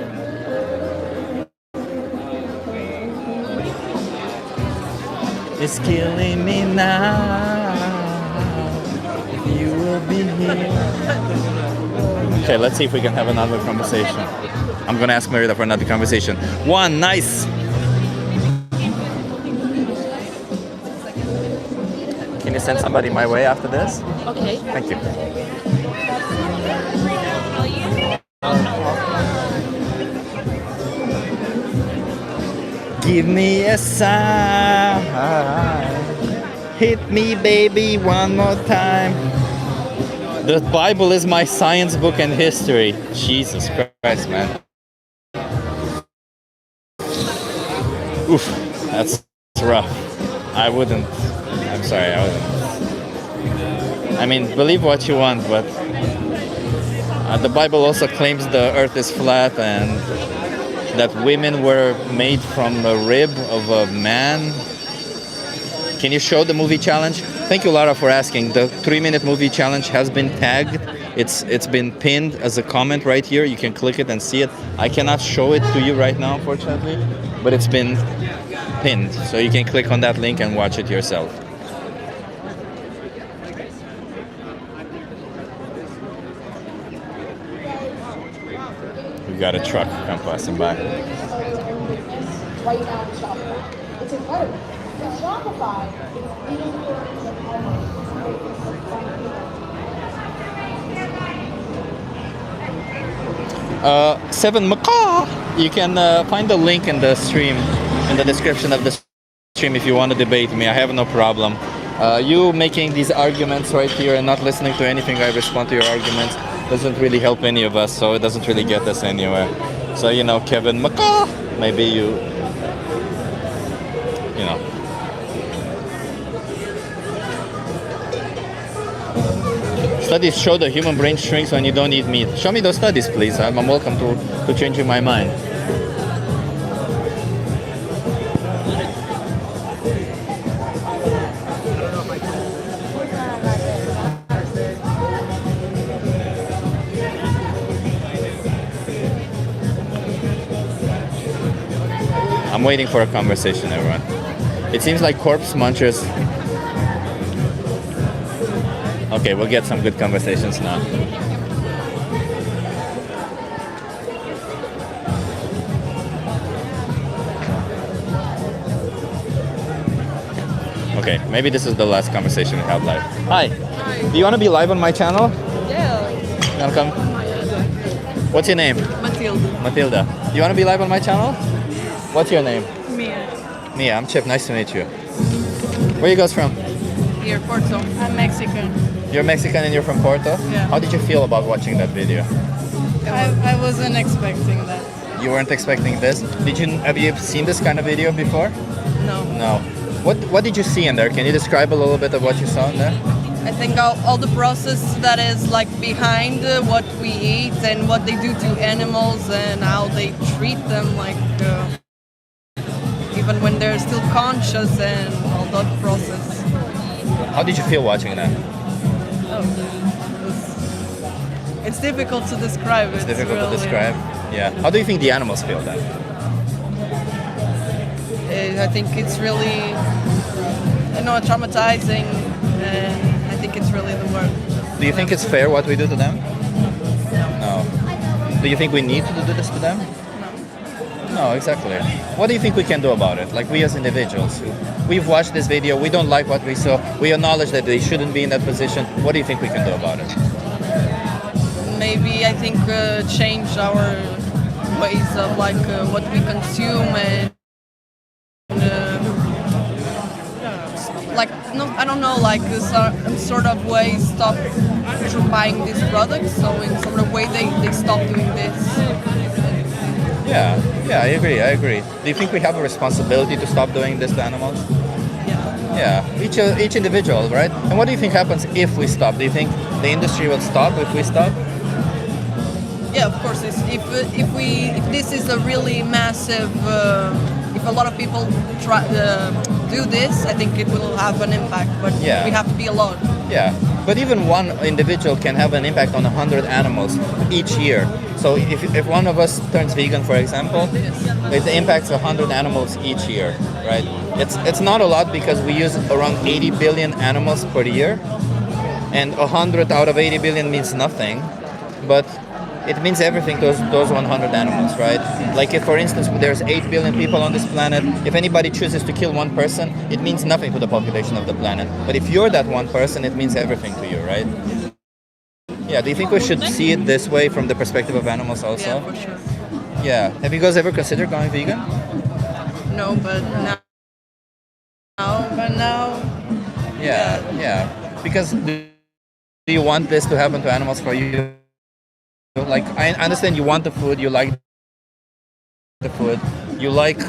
It's killing me now. You will be here. Okay, let's see if we can have another conversation. I'm gonna ask Merida for another conversation. One, nice. Can you send somebody my way after this?
Okay.
Thank you. Give me a sign. Hit me, baby, one more time. The Bible is my science book and history. Jesus Christ, man. Oof, that's rough. I'm sorry, I wouldn't. I mean, believe what you want, but the Bible also claims the earth is flat and that women were made from a rib of a man. Can you show the movie challenge? Thank you, Lara, for asking. The 3-minute movie challenge has been tagged. It's been pinned as a comment right here. You can click it and see it. I cannot show it to you right now, unfortunately, but it's been pinned. So you can click on that link and watch it yourself. We got a truck come passing by.
Right now in Shopify. It's incredible. So Shopify is being
7 Macaw. You can find the link in the stream, in the description of the stream if you want to debate me. I have no problem. You making these arguments right here and not listening to anything I respond to your arguments doesn't really help any of us, so it doesn't really get us anywhere. So, you know, Kevin Macaw, maybe you know. Studies show the human brain shrinks when you don't eat meat. Show me those studies, please. I'm welcome to changing my mind. I'm waiting for a conversation, everyone. It seems like corpse munchers. Okay, we'll get some good conversations now. Okay, maybe this is the last conversation we have live. Hi. Do you want to be live on my channel?
Yeah.
You want to come? What's your name?
Matilda.
Matilda. Do you want to be live on my channel? What's your name?
Mia.
Mia, I'm Chip. Nice to meet you. Where are you guys from?
Here, Porto. I'm Mexican.
You're Mexican and you're from Porto?
Yeah.
How did you feel about watching that video?
I wasn't expecting that.
You weren't expecting this? Have you seen this kind of video before?
No.
No. What did you see in there? Can you describe a little bit of what you saw in there?
I think all the process that is like behind what we eat and what they do to animals and how they treat them, like even when they're still conscious and all that process.
How did you feel watching that?
It's difficult to describe.
It's difficult to describe. Yeah. How do you think the animals feel then?
I think it's really, traumatizing, and I think it's really the word.
Do you think it's fair what we do to them? No. Do you think we need to do this to them? No, exactly. What do you think we can do about it? Like we as individuals, we've watched this video, we don't like what we saw, we acknowledge that they shouldn't be in that position. What do you think we can do about it?
Maybe I think change our ways of what we consume and I don't know, in sort of way stop buying these products. So in sort of way they stop doing this.
Yeah, I agree. Do you think we have a responsibility to stop doing this to animals? Yeah, each individual, right? And what do you think happens if we stop? Do you think the industry will stop if we stop?
Yeah, of course. If this is a really massive, if a lot of people try do this, I think it will have an impact. But we have to be alone.
Yeah, but even one individual can have an impact on 100 animals each year. So if one of us turns vegan, for example, it impacts 100 animals each year, right? It's not a lot because we use around 80 billion animals per year, and 100 out of 80 billion means nothing, but it means everything to those 100 animals, right? Like if, for instance, there's 8 billion people on this planet, if anybody chooses to kill one person, it means nothing to the population of the planet. But if you're that one person, it means everything to you, right? Yeah, do you think we should see it this way from the perspective of animals also?
Yeah, for sure.
Yeah. Have you guys ever considered going vegan?
No, but now.
Yeah. Because do you want this to happen to animals for you? Like, I understand you want the food, you like the food, you like,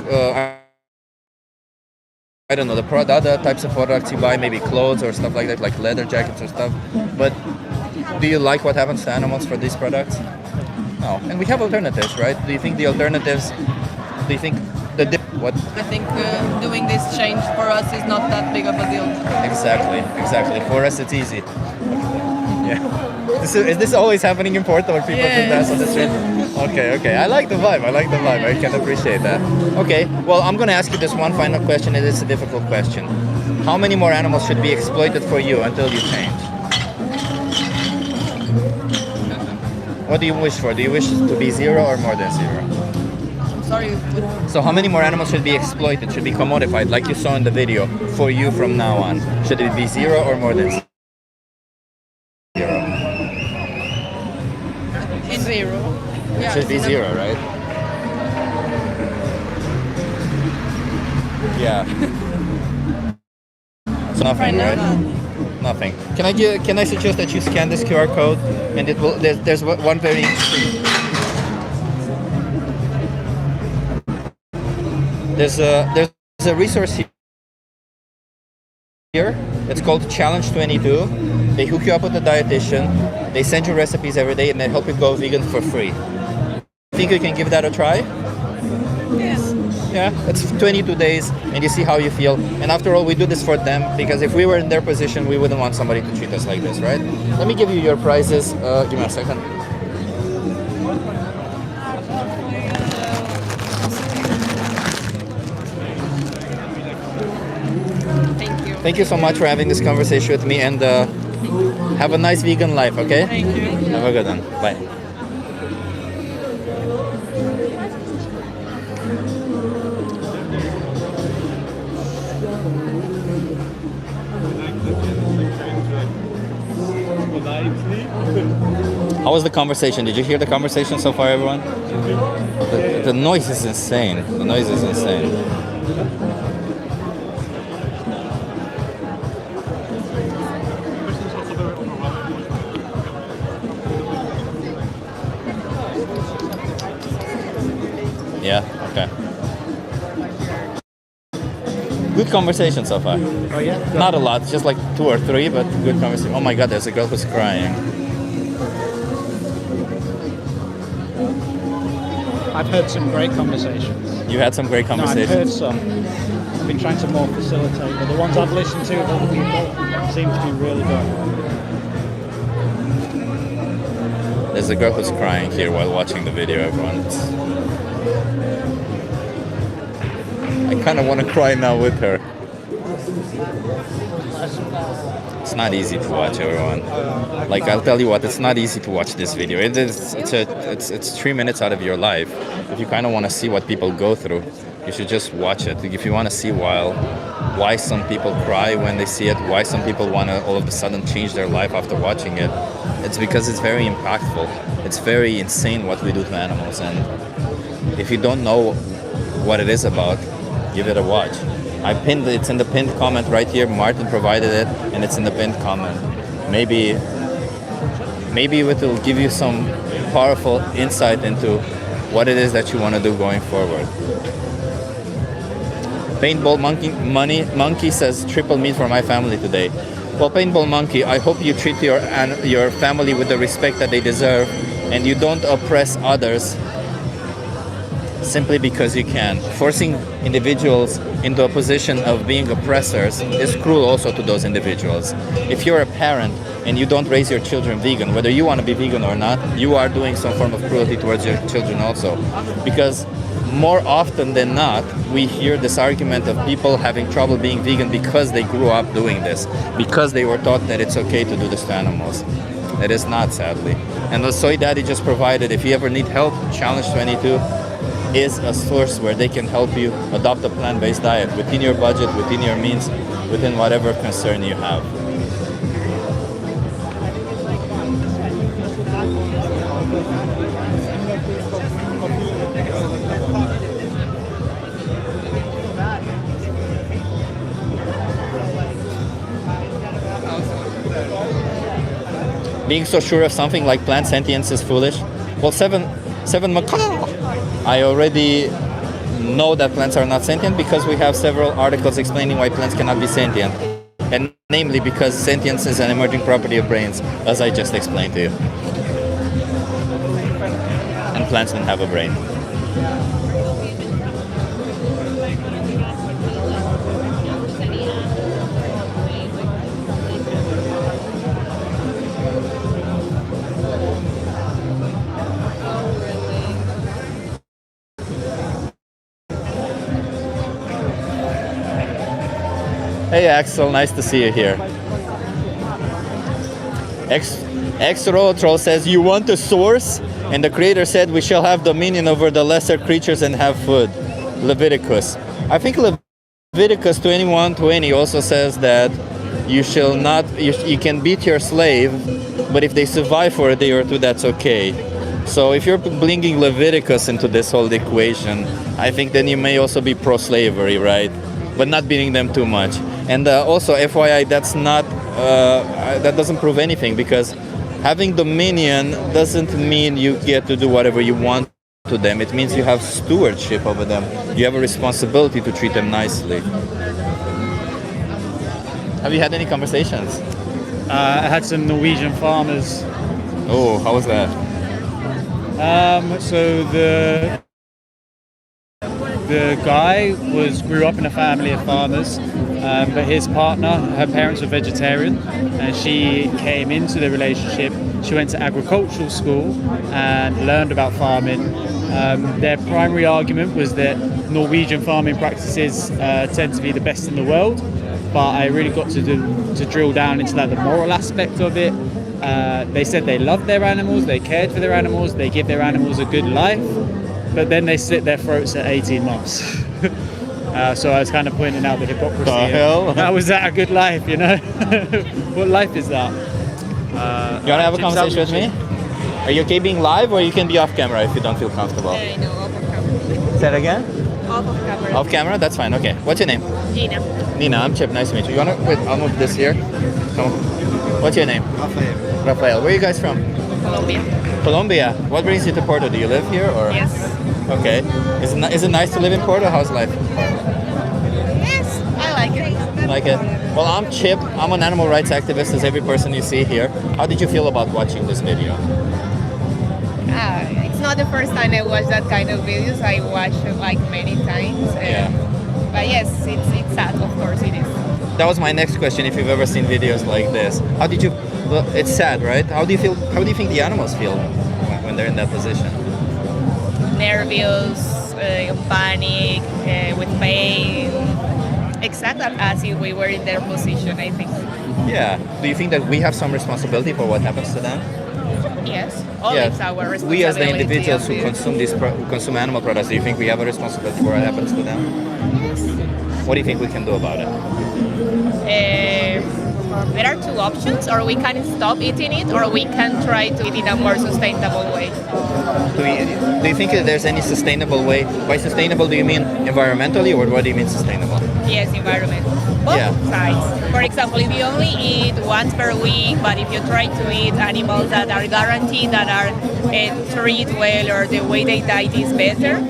I don't know, the other types of products you buy, maybe clothes or stuff like that, like leather jackets or stuff. But do you like what happens to animals for these products? No. And we have alternatives, right? Do you think the alternatives, what?
I think doing this change for us is not that big of a deal.
Exactly. For us, it's easy. Yeah. Is this always happening in Porto where people do that on the street? Okay. I like the vibe. I can appreciate that. Okay. Well, I'm going to ask you this one final question. It is a difficult question. How many more animals should be exploited for you until you change? What do you wish for? Do you wish to be 0 or more than 0?
Sorry.
So how many more animals should be exploited, should be commodified, like you saw in the video, for you from now on? Should it be 0 or more than 0?
In 0.
It should be 0, right? Yeah. So nothing, right? Nothing. Can I suggest that you scan this QR code, and it will. There's one very interesting. There's a resource here. It's called Challenge 22. They hook you up with a dietitian. They send you recipes every day, and they help you go vegan for free. Think you can give that a try?
Yes.
Yeah, it's 22 days, and you see how you feel. And after all, we do this for them, because if we were in their position, we wouldn't want somebody to treat us like this, right? Let me give you your prizes. Give me a second.
Thank you.
Thank you so much for having this conversation with me, and have a nice vegan life, okay?
Thank you.
Have a good one. Bye. How was the conversation? Did you hear the conversation so far, everyone? The noise is insane. The noise is insane. Yeah, okay. Good conversation so far.
Oh yeah.
Not a lot, just like 2 or 3, but good conversation. Oh my God, there's a girl who's crying.
I've heard some great conversations.
You had some great
No, I've
conversations.
heard some. I've been trying to more facilitate, but the ones I've listened to with other people seem to be really good.
There's a girl who's crying here while watching the video, everyone. I kind of want to cry now with her. It's not easy to watch, everyone. Like, I'll tell you what, it's not easy to watch this video. It's 3 minutes out of your life. If you kind of want to see what people go through, you should just watch it. If you want to see why some people cry when they see it, why some people want to all of a sudden change their life after watching it, it's because it's very impactful. It's very insane what we do to animals. And if you don't know what it is about, give it a watch. It's in the pinned comment right here. Martin provided it, and it's in the pinned comment. Maybe it will give you some powerful insight into what it is that you want to do going forward. Paintball Monkey says triple meat for my family today. Well, Paintball Monkey, I hope you treat your family with the respect that they deserve, and you don't oppress others simply because you can. Forcing individuals into a position of being oppressors is cruel also to those individuals. If you're a parent and you don't raise your children vegan, whether you want to be vegan or not, you are doing some form of cruelty towards your children also. Because more often than not, we hear this argument of people having trouble being vegan because they grew up doing this, because they were taught that it's okay to do this to animals. It is not, sadly. And the Soy Daddy just provided, if you ever need help, Challenge 22 is a source where they can help you adopt a plant-based diet within your budget, within your means, within whatever concern you have. Being so sure of something like plant sentience is foolish. Well, seven macaw. I already know that plants are not sentient because we have several articles explaining why plants cannot be sentient. And namely because sentience is an emerging property of brains, as I just explained to you. And plants don't have a brain. Hey Axel, nice to see you here. X-Row says, you want a source? And the creator said, we shall have dominion over the lesser creatures and have food. Leviticus. I think Leviticus 21:20 also says that you shall not, you can beat your slave, but if they survive for a day or two, that's okay. So if you're bringing Leviticus into this whole equation, I think then you may also be pro-slavery, right? But not beating them too much. And also, FYI, that's not that doesn't prove anything, because having dominion doesn't mean you get to do whatever you want to them. It means you have stewardship over them. You have a responsibility to treat them nicely. Have you had any conversations?
I had some Norwegian farmers.
Oh, how was that?
So the guy grew up in a family of farmers, but his partner, her parents were vegetarian, and she came into the relationship. She went to agricultural school and learned about farming. Their primary argument was that Norwegian farming practices tend to be the best in the world, but I really got to drill down into the moral aspect of it. They said they loved their animals, they cared for their animals, they give their animals a good life, but then they slit their throats at 18 months. So I was kind of pointing out the hypocrisy.
The hell?
How was that a good life, you know? What life is that?
You want to have a conversation with me? Are you okay being live, or you can be off camera if you don't feel comfortable?
No, off of camera.
Say that again?
Off of camera.
Off camera? That's fine. Okay. What's your name?
Gina.
Nina, I'm Chip. Nice to meet you. You want to wait? I'll move this here. Come on. What's your name?
Rafael.
Rafael. Where are you guys from?
Colombia.
Colombia. What brings you to Porto? Do you live here, or?
Yes.
Okay. Is it nice to live in Porto? How's life?
Yes,
like it.
Like it? Well, I'm Chip. I'm an animal rights activist, as every person you see here. How did you feel about watching this video?
It's not the first time I watch that kind of videos. I watched it like many times. But yes, it's sad. Of course, it is.
That was my next question. If you've ever seen videos like this, how did you? Well, it's sad, right? How do you feel? How do you think the animals feel when they're in that position?
Nervous, panic, with pain. Exactly as if we were in their position, I think.
Yeah. Do you think that we have some responsibility for what happens to them?
Yes. Always our responsibility.
We as the individuals who
obvious.
consume who consume animal products, do you think we have a responsibility for what happens to them?
Yes.
What do you think we can do about it?
There are two options, or we can stop eating it, or we can try to eat in a more sustainable way.
Do you think that there's any sustainable way? By sustainable, do you mean environmentally, or what do you mean sustainable?
Yes, environment. Both sides. For example, if you only eat once per week, but if you try to eat animals that are guaranteed, that are treated well, or the way they diet is better.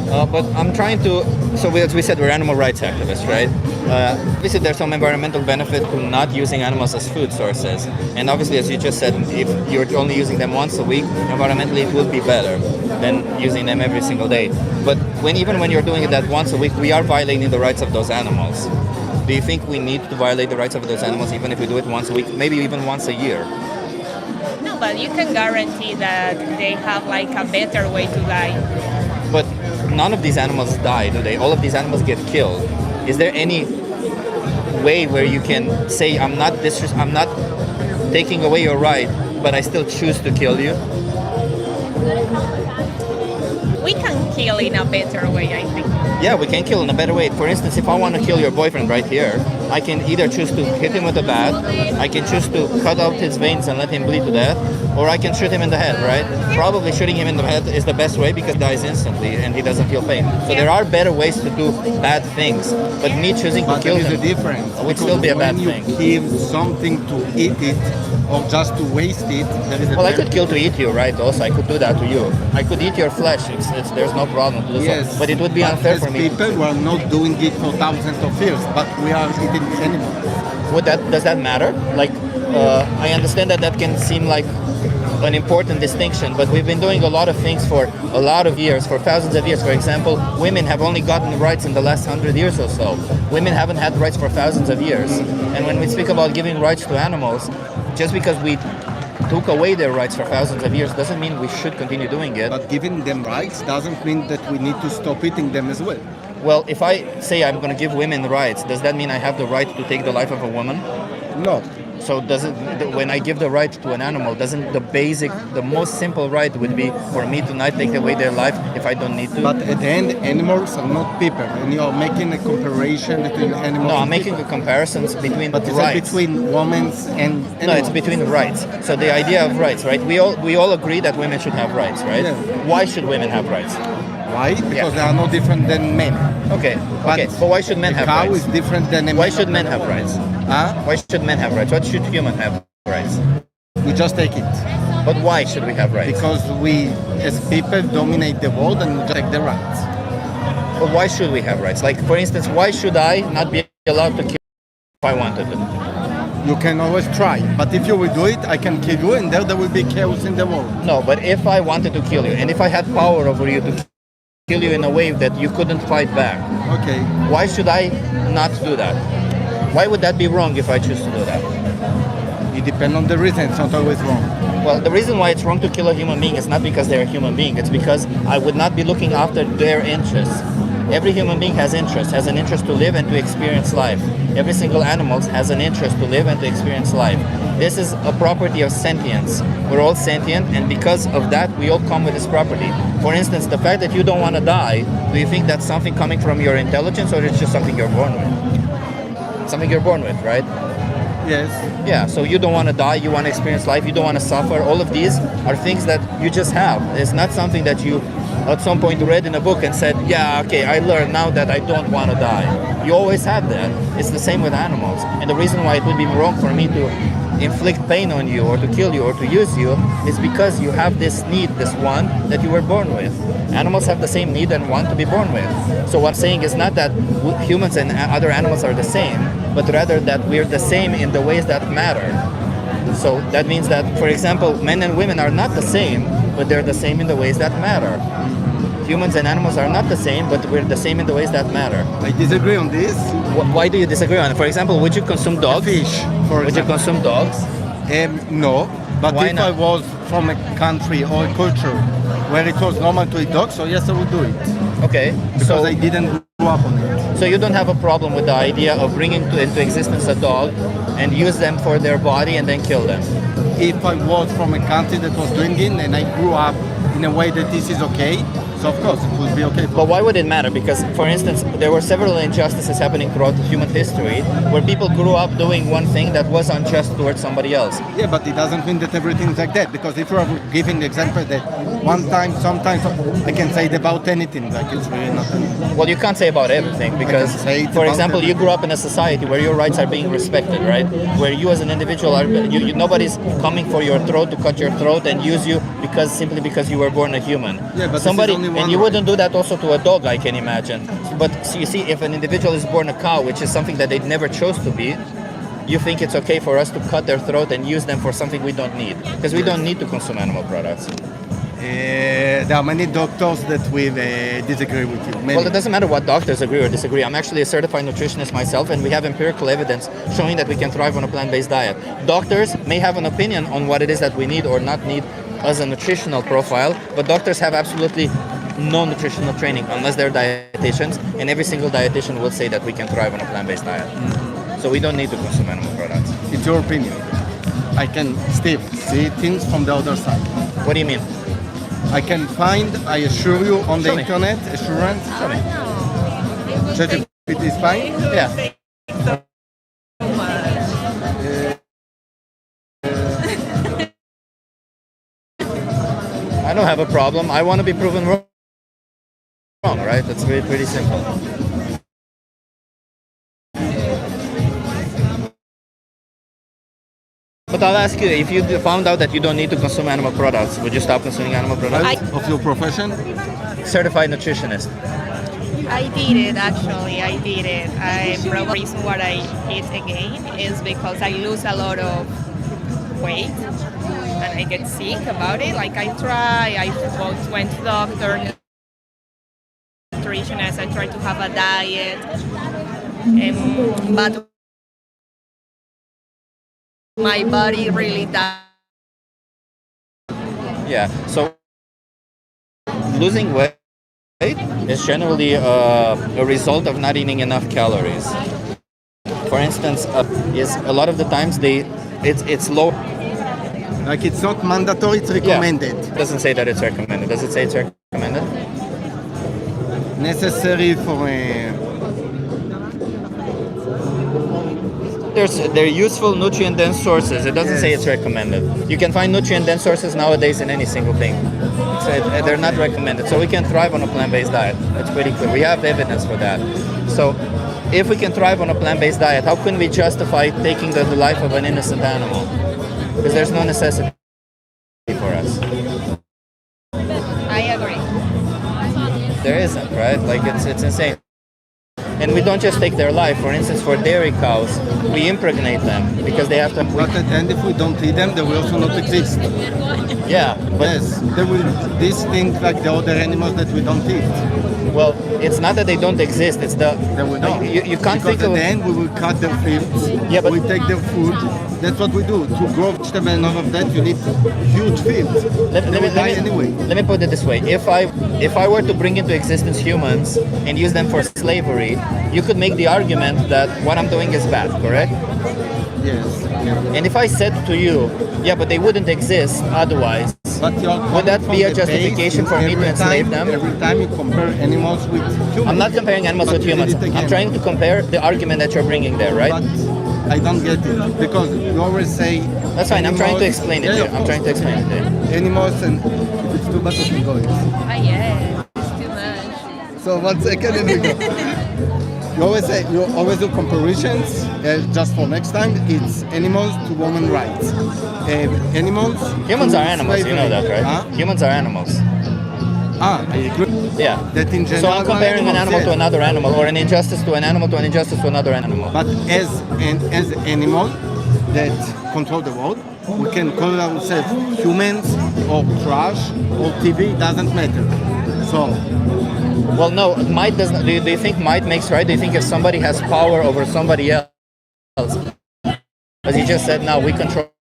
But I'm trying to, so as we said, we're animal rights activists, right? Obviously, there's some environmental benefit to not using animals as food sources. And obviously, as you just said, if you're only using them once a week, environmentally it would be better than using them every single day. But even when you're doing it that once a week, we are violating the rights of those animals. Do you think we need to violate the rights of those animals even if we do it once a week, maybe even once a year?
No, but you can guarantee that they have like a better way to die.
But none of these animals die, do they? All of these animals get killed. Is there any way where you can say, I'm not taking away your right, but I still choose to kill you?
We can kill in a better way, I think.
Yeah, we can kill in a better way. For instance, if I want to kill your boyfriend right here, I can either choose to hit him with a bat, I can choose to cut out his veins and let him bleed to death, or I can shoot him in the head, right? Probably shooting him in the head is the best way because he dies instantly and he doesn't feel pain. So there are better ways to do bad things, but me choosing to kill him
there is a difference.
would still be a bad thing.
When you give something to eat it or just to waste it, there is a
Well, I could kill to eat you, right? Also, I could do that to you. I could eat your flesh. There's no problem to do so. But it would be unfair for me.
People were not doing it for thousands of years, but we are eating animals.
Does that matter? Like, I understand that can seem like an important distinction, but we've been doing a lot of things for a lot of years, for thousands of years. For example, women have only gotten rights in the last 100 years or so. Women haven't had rights for thousands of years. And when we speak about giving rights to animals, just because we took away their rights for thousands of years doesn't mean we should continue doing it.
But giving them rights doesn't mean that we need to stop eating them as well.
Well, if I say I'm going to give women rights, does that mean I have the right to take the life of a woman?
No.
So when I give the right to an animal, doesn't the most simple right would be for me to not take away their life if I don't need to?
But at the end, animals are not people, and you are making a comparison between animals.
No, I'm
and
making a comparison between
but
rights.
It's between women and animals.
No, it's between rights. So the idea of rights, right? We all agree that women should have rights, right?
Yeah.
Why should women have rights?
Why? Because they are no different than men.
Okay. But why should men have rights?
A cow is different than a man.
Why should men have rights? Why should men have rights? What should humans have rights?
We just take it.
But why should we have rights?
Because we, as people, dominate the world and we just take the rights.
But why should we have rights? Like, for instance, why should I not be allowed to kill if I wanted to?
You can always try, but if you will do it, I can kill you, and there will be chaos in the world.
No, but if I wanted to kill you, and if I had power over you to kill you in a way that you couldn't fight back,
okay,
why should I not do that? Why would that be wrong if I choose to do that?
It depends on the reason. It's not always wrong.
Well, the reason why it's wrong to kill a human being is not because they're a human being. It's because I would not be looking after their interests. Every human being has an interest to live and to experience life. Every single animal has an interest to live and to experience life. This is a property of sentience. We're all sentient, and because of that, we all come with this property. For instance, the fact that you don't want to die, do you think that's something coming from your intelligence, or it's just something you're born with? Something you're born with, right?
Yes.
Yeah, so you don't want to die, you want to experience life, you don't want to suffer. All of these are things that you just have. It's not something that you at some point read in a book and said, yeah, okay, I learned now that I don't want to die. You always had that. It's the same with animals. And the reason why it would be wrong for me to inflict pain on you or to kill you or to use you is because you have this need, this want that you were born with. Animals have the same need and want to be born with. So what I'm saying is not that humans and other animals are the same, but rather that we're the same in the ways that matter. So that means that, for example, men and women are not the same, but they're the same in the ways that matter. Humans and animals are not the same, but we're the same in the ways that matter.
I disagree on this.
Why do you disagree on it? For example, would you consume dogs?
Fish, for
Would you
example.
consume dogs?
No, but
Why
if
not?
I was from a country or a culture where it was normal to eat dogs, so yes, I would do it.
Okay.
Because I didn't grow up on it.
So you don't have a problem with the idea of bringing into existence a dog and use them for their body and then kill them?
If I was from a country that was doing it and I grew up in a way that this is okay, so of course it would be okay.
But why would it matter? Because, for instance, there were several injustices happening throughout human history where people grew up doing one thing that was unjust towards somebody else.
Yeah, but it doesn't mean that everything's like that. Because if you are giving the example that one time, sometimes I can say it about anything, like it's really not.
Well, you can't say about everything because, for example, you grew up in a society where your rights are being respected, right? Where you as an individual are, nobody's coming for your throat to cut your throat and use you simply because you were born a human.
Yeah, but
somebody,
this is only
and you wouldn't do that also to a dog, I can imagine. But so you see, if an individual is born a cow, which is something that they never chose to be, you think it's okay for us to cut their throat and use them for something we don't need, because we don't need to consume animal products.
There are many doctors that will disagree with you. Many.
Well, it doesn't matter what doctors agree or disagree. I'm actually a certified nutritionist myself, and we have empirical evidence showing that we can thrive on a plant-based diet. Doctors may have an opinion on what it is that we need or not need as a nutritional profile, but doctors have absolutely no nutritional training unless they're dietitians, and every single dietitian will say that we can thrive on a plant-based diet. So we don't need to consume animal products.
It's your opinion. I can still see things from the other side.
What do you mean?
I can find, I assure you, on the
Show me.
internet, assurance.
Show me.
ChatGPT is fine?
Yeah. I don't have a problem. I want to be proven wrong, right? That's pretty simple. But I'll ask you, if you found out that you don't need to consume animal products, would you stop consuming animal products?
Of your profession?
Certified nutritionist.
I did it actually. I did it. The reason why I eat again is because I lose a lot of weight and I get sick about it. Like I both went to doctor, nutritionist. I try to have a diet, but my body really died.
Yeah. So losing weight is generally a result of not eating enough calories. For instance, is a lot of the times it's low.
Like it's not mandatory, it's recommended.
Yeah. It doesn't say that it's recommended. Does it say it's recommended?
Necessary for
They're useful nutrient-dense sources. It doesn't say it's recommended. You can find nutrient-dense sources nowadays in any single thing. They're not recommended. So we can thrive on a plant-based diet. That's pretty clear. We have evidence for that. So if we can thrive on a plant-based diet, how can we justify taking the life of an innocent animal? Because there's no necessity for us.
I agree.
There isn't, right? Like it's insane. And we don't just take their life. For instance, for dairy cows, we impregnate them because they have to.
But at the end, if we don't eat them, they will also not exist.
Yeah, but
yes, they will. These things like the other animals that we don't eat.
Well, it's not that they don't exist. It's the you can't think
at
of.
the end we will cut their fields.
Yeah, but
we take their food. That's what we do. To grow vegetable and all of that, you need huge fields. Let
me put it this way: if I were to bring into existence humans and use them for slavery, you could make the argument that what I'm doing is bad, correct?
Yes.
And if I said to you, yeah, but they wouldn't exist otherwise, would that be a justification for me to enslave them?
Every time you compare animals with humans.
I'm not comparing animals with humans. I'm trying to compare the argument that you're bringing there, right?
But I don't get it because you always say.
That's fine. I'm trying to explain it to you. I'm trying to explain it to you.
Animals, and if it's too much, we can go.
Yeah, it's too much.
So 1 second and we go. You always do comparisons. Just for next time, it's animals to women rights. Animals.
Humans are animals. You know that, right?
Huh?
Humans are animals.
I agree.
Yeah.
That in general,
So I'm comparing an animal to another animal, or an injustice to an animal to an injustice to another animal.
But as animal that control the world, we can call ourselves humans or trash or TV. Doesn't matter. So.
Well, no, might doesn't. Do you think might makes right? Do you think if somebody has power over somebody else, as you just said, now we control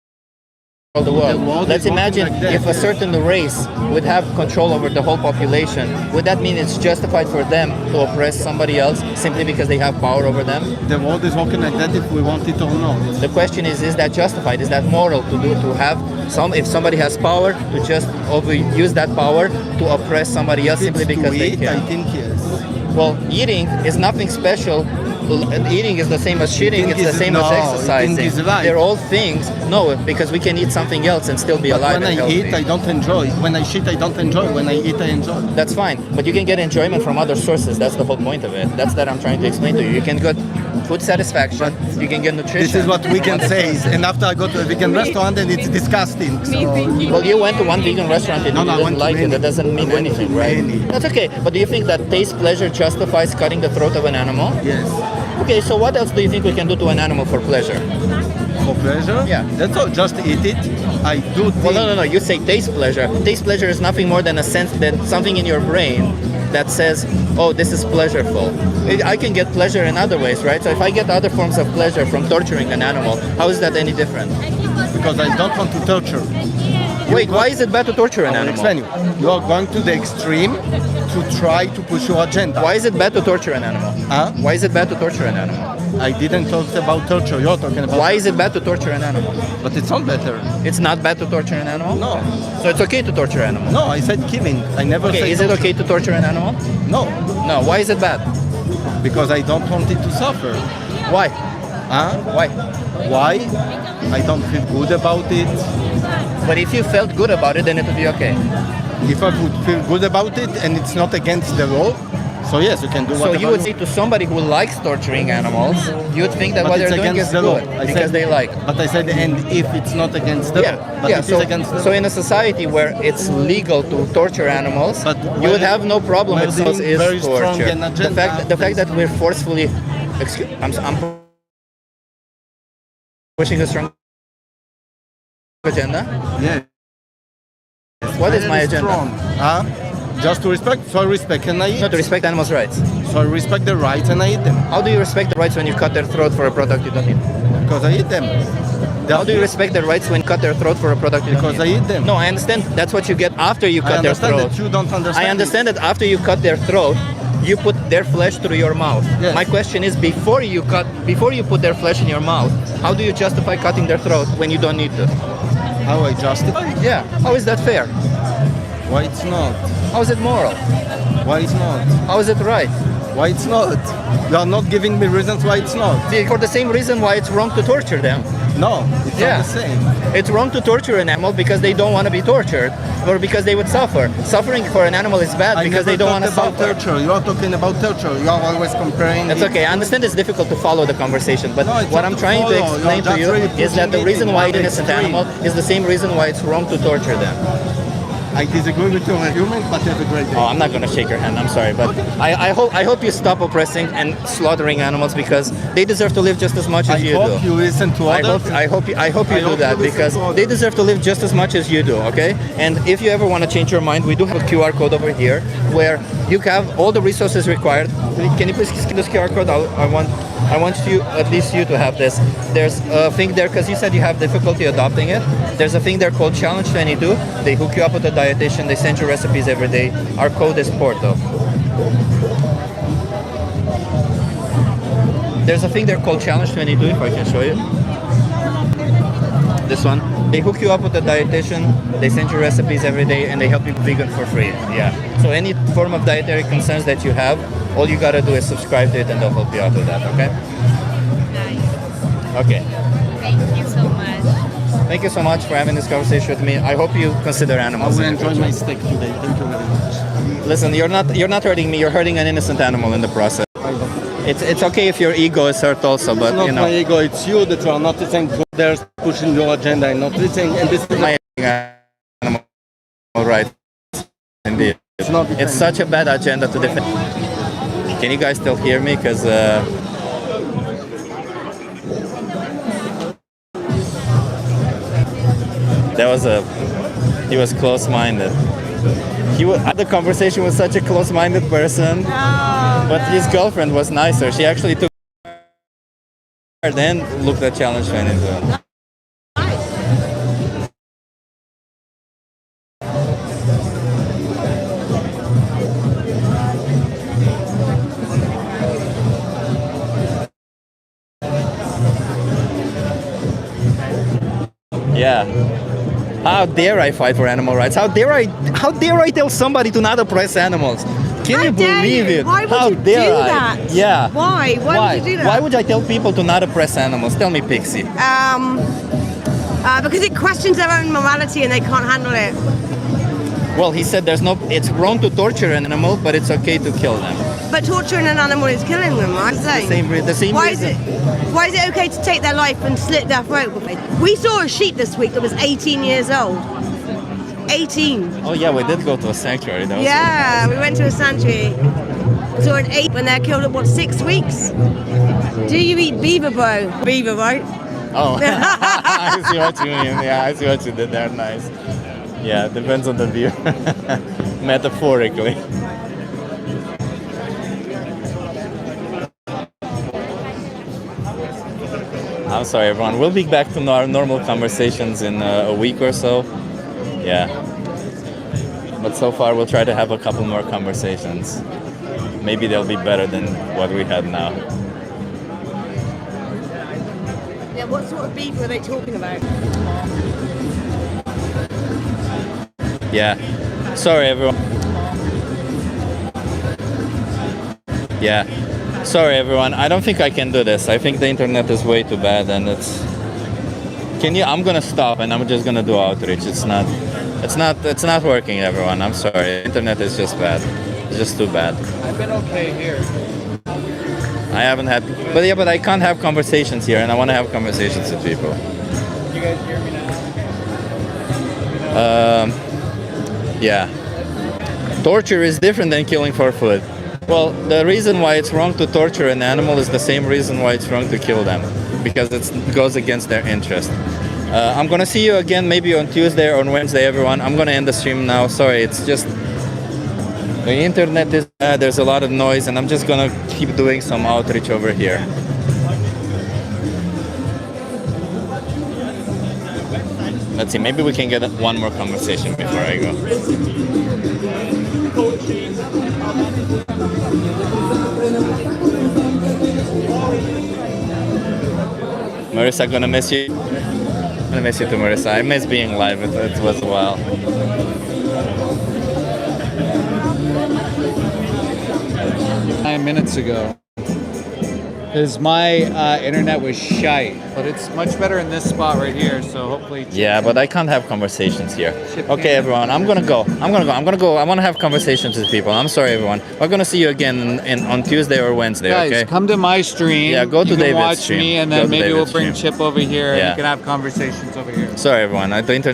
the world. Let's imagine if a certain race would have control over the whole population. Would that mean it's justified for them to oppress somebody else simply because they have power over them?
The world is working like that if we want it or not.
The question is that justified? Is that moral to have if somebody has power to just overuse that power to oppress somebody else simply because they can?
I think yes.
Well, eating is nothing special. Eating is the same as shitting. It's the same as exercising. They're all things. No, because we can eat something else and still be alive and healthy.
When I eat, I don't enjoy. When I shit, I don't enjoy. When I eat, I enjoy.
That's fine, but you can get enjoyment from other sources. That's the whole point of it. That's that I'm trying to explain to you. You can get food satisfaction. You can get nutrition.
This is what vegan says. And after I go to a vegan restaurant, and it's disgusting. So.
Well, you went to one vegan restaurant and you didn't like it. That doesn't mean anything, right? That's okay. But do you think that taste pleasure justifies cutting the throat of an animal?
Yes.
Okay, so what else do you think we can do to an animal for pleasure?
For pleasure?
Yeah.
That's all. Just eat it. I do think...
Well, no. You say taste pleasure. Taste pleasure is nothing more than a sense that something in your brain that says, oh, this is pleasureful. I can get pleasure in other ways, right? So if I get other forms of pleasure from torturing an animal, how is that any different?
Because I don't want to torture.
Wait, why is it bad to torture an animal?
Explain you. You are going to the extreme to try to push your agenda.
Why is it bad to torture an animal?
Huh?
Why is it bad to torture an animal?
I didn't talk about torture. You're talking about...
Why is it bad to torture an animal?
But it's not better.
It's not bad to torture an animal?
No.
So it's okay to torture an animal?
No, I said killing. I never said
is
torture.
it okay to torture an animal?
No.
No, why is it bad?
Because I don't want it to suffer.
Why?
Huh?
Why?
Why? I don't feel good about it.
But if you felt good about it, then it would be okay.
If I would feel good about it and it's not against the law, so yes, you can do whatever.
So you would say to somebody who likes torturing animals, you would think that what they're doing is good because they like.
But I said, and if it's not against the law, but it is against the law.
So in a society where it's legal to torture animals,
but
you would have no problem with this is
very strong
torture.
agenda.
The fact that we're forcefully, I'm pushing a strong agenda.
Yeah.
What is my agenda?
Strong. Huh? Just to respect, so I respect and I eat.
No, to respect animals' rights.
So I respect their rights and I eat them.
How do you respect the rights when you cut their throat for a product you don't eat?
Because I eat them.
How do you respect their rights when you cut their throat for a product you don't eat?
Because I eat them.
No, I understand. That's what you get after you cut their throat.
I understand that you don't understand.
I understand that after you cut their throat, you put their flesh through your mouth.
Yes.
My question is, before you put their flesh in your mouth, how do you justify cutting their throat when you don't need to?
How I justify?
Yeah. How is that fair?
Why it's not?
How is it moral?
Why it's not?
How is it right?
Why it's not? You are not giving me reasons why it's not.
For the same reason why it's wrong to torture them.
No, it's not the same.
It's wrong to torture an animal because they don't want to be tortured or because they would suffer. Suffering for an animal is bad because they don't want to suffer.
Torture. You are talking about torture. You are always comparing.
That's okay. I understand it's difficult to follow the conversation, but what I'm trying to explain to you is that the reason why it's an innocent animal is the same reason why it's wrong to torture them.
I disagree with your argument, but have a great day.
Oh, I'm not going to shake your hand. I'm sorry, but I hope you stop oppressing and slaughtering animals because they deserve to live just as much as you do.
I hope you listen to others.
I hope you do that because they deserve to live just as much as you do. Okay? And if you ever want to change your mind, we do have a QR code over here where you have all the resources required. Can you please skip this QR code? I want you, at least you, to have this. There's a thing there because you said you have difficulty adopting it. There's a thing there called Challenge 22. They hook you up with a dietitian. They send you recipes every day. Our code is Porto. There's a thing there called Challenge 22, if I can show you. This one. They hook you up with a dietitian, they send you recipes every day, and they help you vegan for free. Yeah. So any form of dietary concerns that you have, all you gotta do is subscribe to it and they'll help you out with that, okay?
Nice.
Okay.
Thank you so much.
Thank you so much for having this conversation with me. I hope you consider animals.
I will enjoy my steak today. Thank you very much.
Listen, you're not hurting me, you're hurting an innocent animal in the process. It's okay if your ego is hurt also, but
It's not
you know.
my ego, it's you that you are noticing. There's pushing your agenda and not listening. And this is
My animal rights. Indeed. It's such a bad agenda to defend. Can you guys still hear me? Because he was close-minded. He had the conversation with such a close-minded person, but his girlfriend was nicer. She actually took her, then looked at challenge fan into it. Yeah. How dare I fight for animal rights? How dare I tell somebody to not oppress animals? Can you believe it?
Why would
How
you
dare
do
I?
that?
Yeah.
Why? Why would you do that?
Why would I tell people to not oppress animals? Tell me, Pixie.
Because it questions their own morality and they can't handle it.
Well, he said it's wrong to torture an animal, but it's okay to kill them.
But torturing an animal is killing them, right?
The same
why
reason.
Why is it okay to take their life and slit their throat? We saw a sheep this week that was 18 years old. 18.
Oh yeah, we did go to a sanctuary. That was
Yeah, we went to a sanctuary. Saw an ape when they're killed at 6 weeks? Do you eat beaver, bro? Beaver, right?
Oh, I see what you mean. Yeah, I see what you did there. Nice. Yeah, depends on the view. Metaphorically. I'm sorry, everyone. We'll be back to our normal conversations in a week or so. Yeah. But so far, we'll try to have a couple more conversations. Maybe they'll be better than what we had now.
Yeah, what sort of beef were they talking about?
Yeah. Sorry, everyone. Yeah. Sorry, everyone. I don't think I can do this. I think the internet is way too bad, and it's. Can you? I'm gonna stop, and I'm just gonna do outreach. It's not working, everyone. I'm sorry. The internet is just bad. It's just too bad.
I've been okay here.
I haven't had, but I can't have conversations here, and I want to have conversations with people.
You guys hear me now?
Yeah. Torture is different than killing for food. Well, the reason why it's wrong to torture an animal is the same reason why it's wrong to kill them, because it goes against their interest. I'm gonna see you again maybe on Tuesday or on Wednesday, everyone. I'm gonna end the stream now. Sorry, it's just the internet is bad. There's a lot of noise, and I'm just gonna keep doing some outreach over here. Let's see, maybe we can get one more conversation before I go. Marissa, gonna miss you. Gonna miss you too, Marissa. I miss being live. It was a while.
9 minutes ago. Because my internet was shite, but it's much better in this spot right here. So hopefully.
Yeah, but I can't have conversations here. Okay, everyone, I'm gonna go. I want to have conversations with people. I'm sorry, everyone. We're gonna see you again on Tuesday or Wednesday.
Guys,
okay?
come to my stream.
Yeah, go to
you can
David's
watch
stream.
me, and
Go
then
to
maybe
David's
we'll bring
stream.
Chip over here, and
Yeah.
you can have conversations over here.
Sorry, everyone. The internet.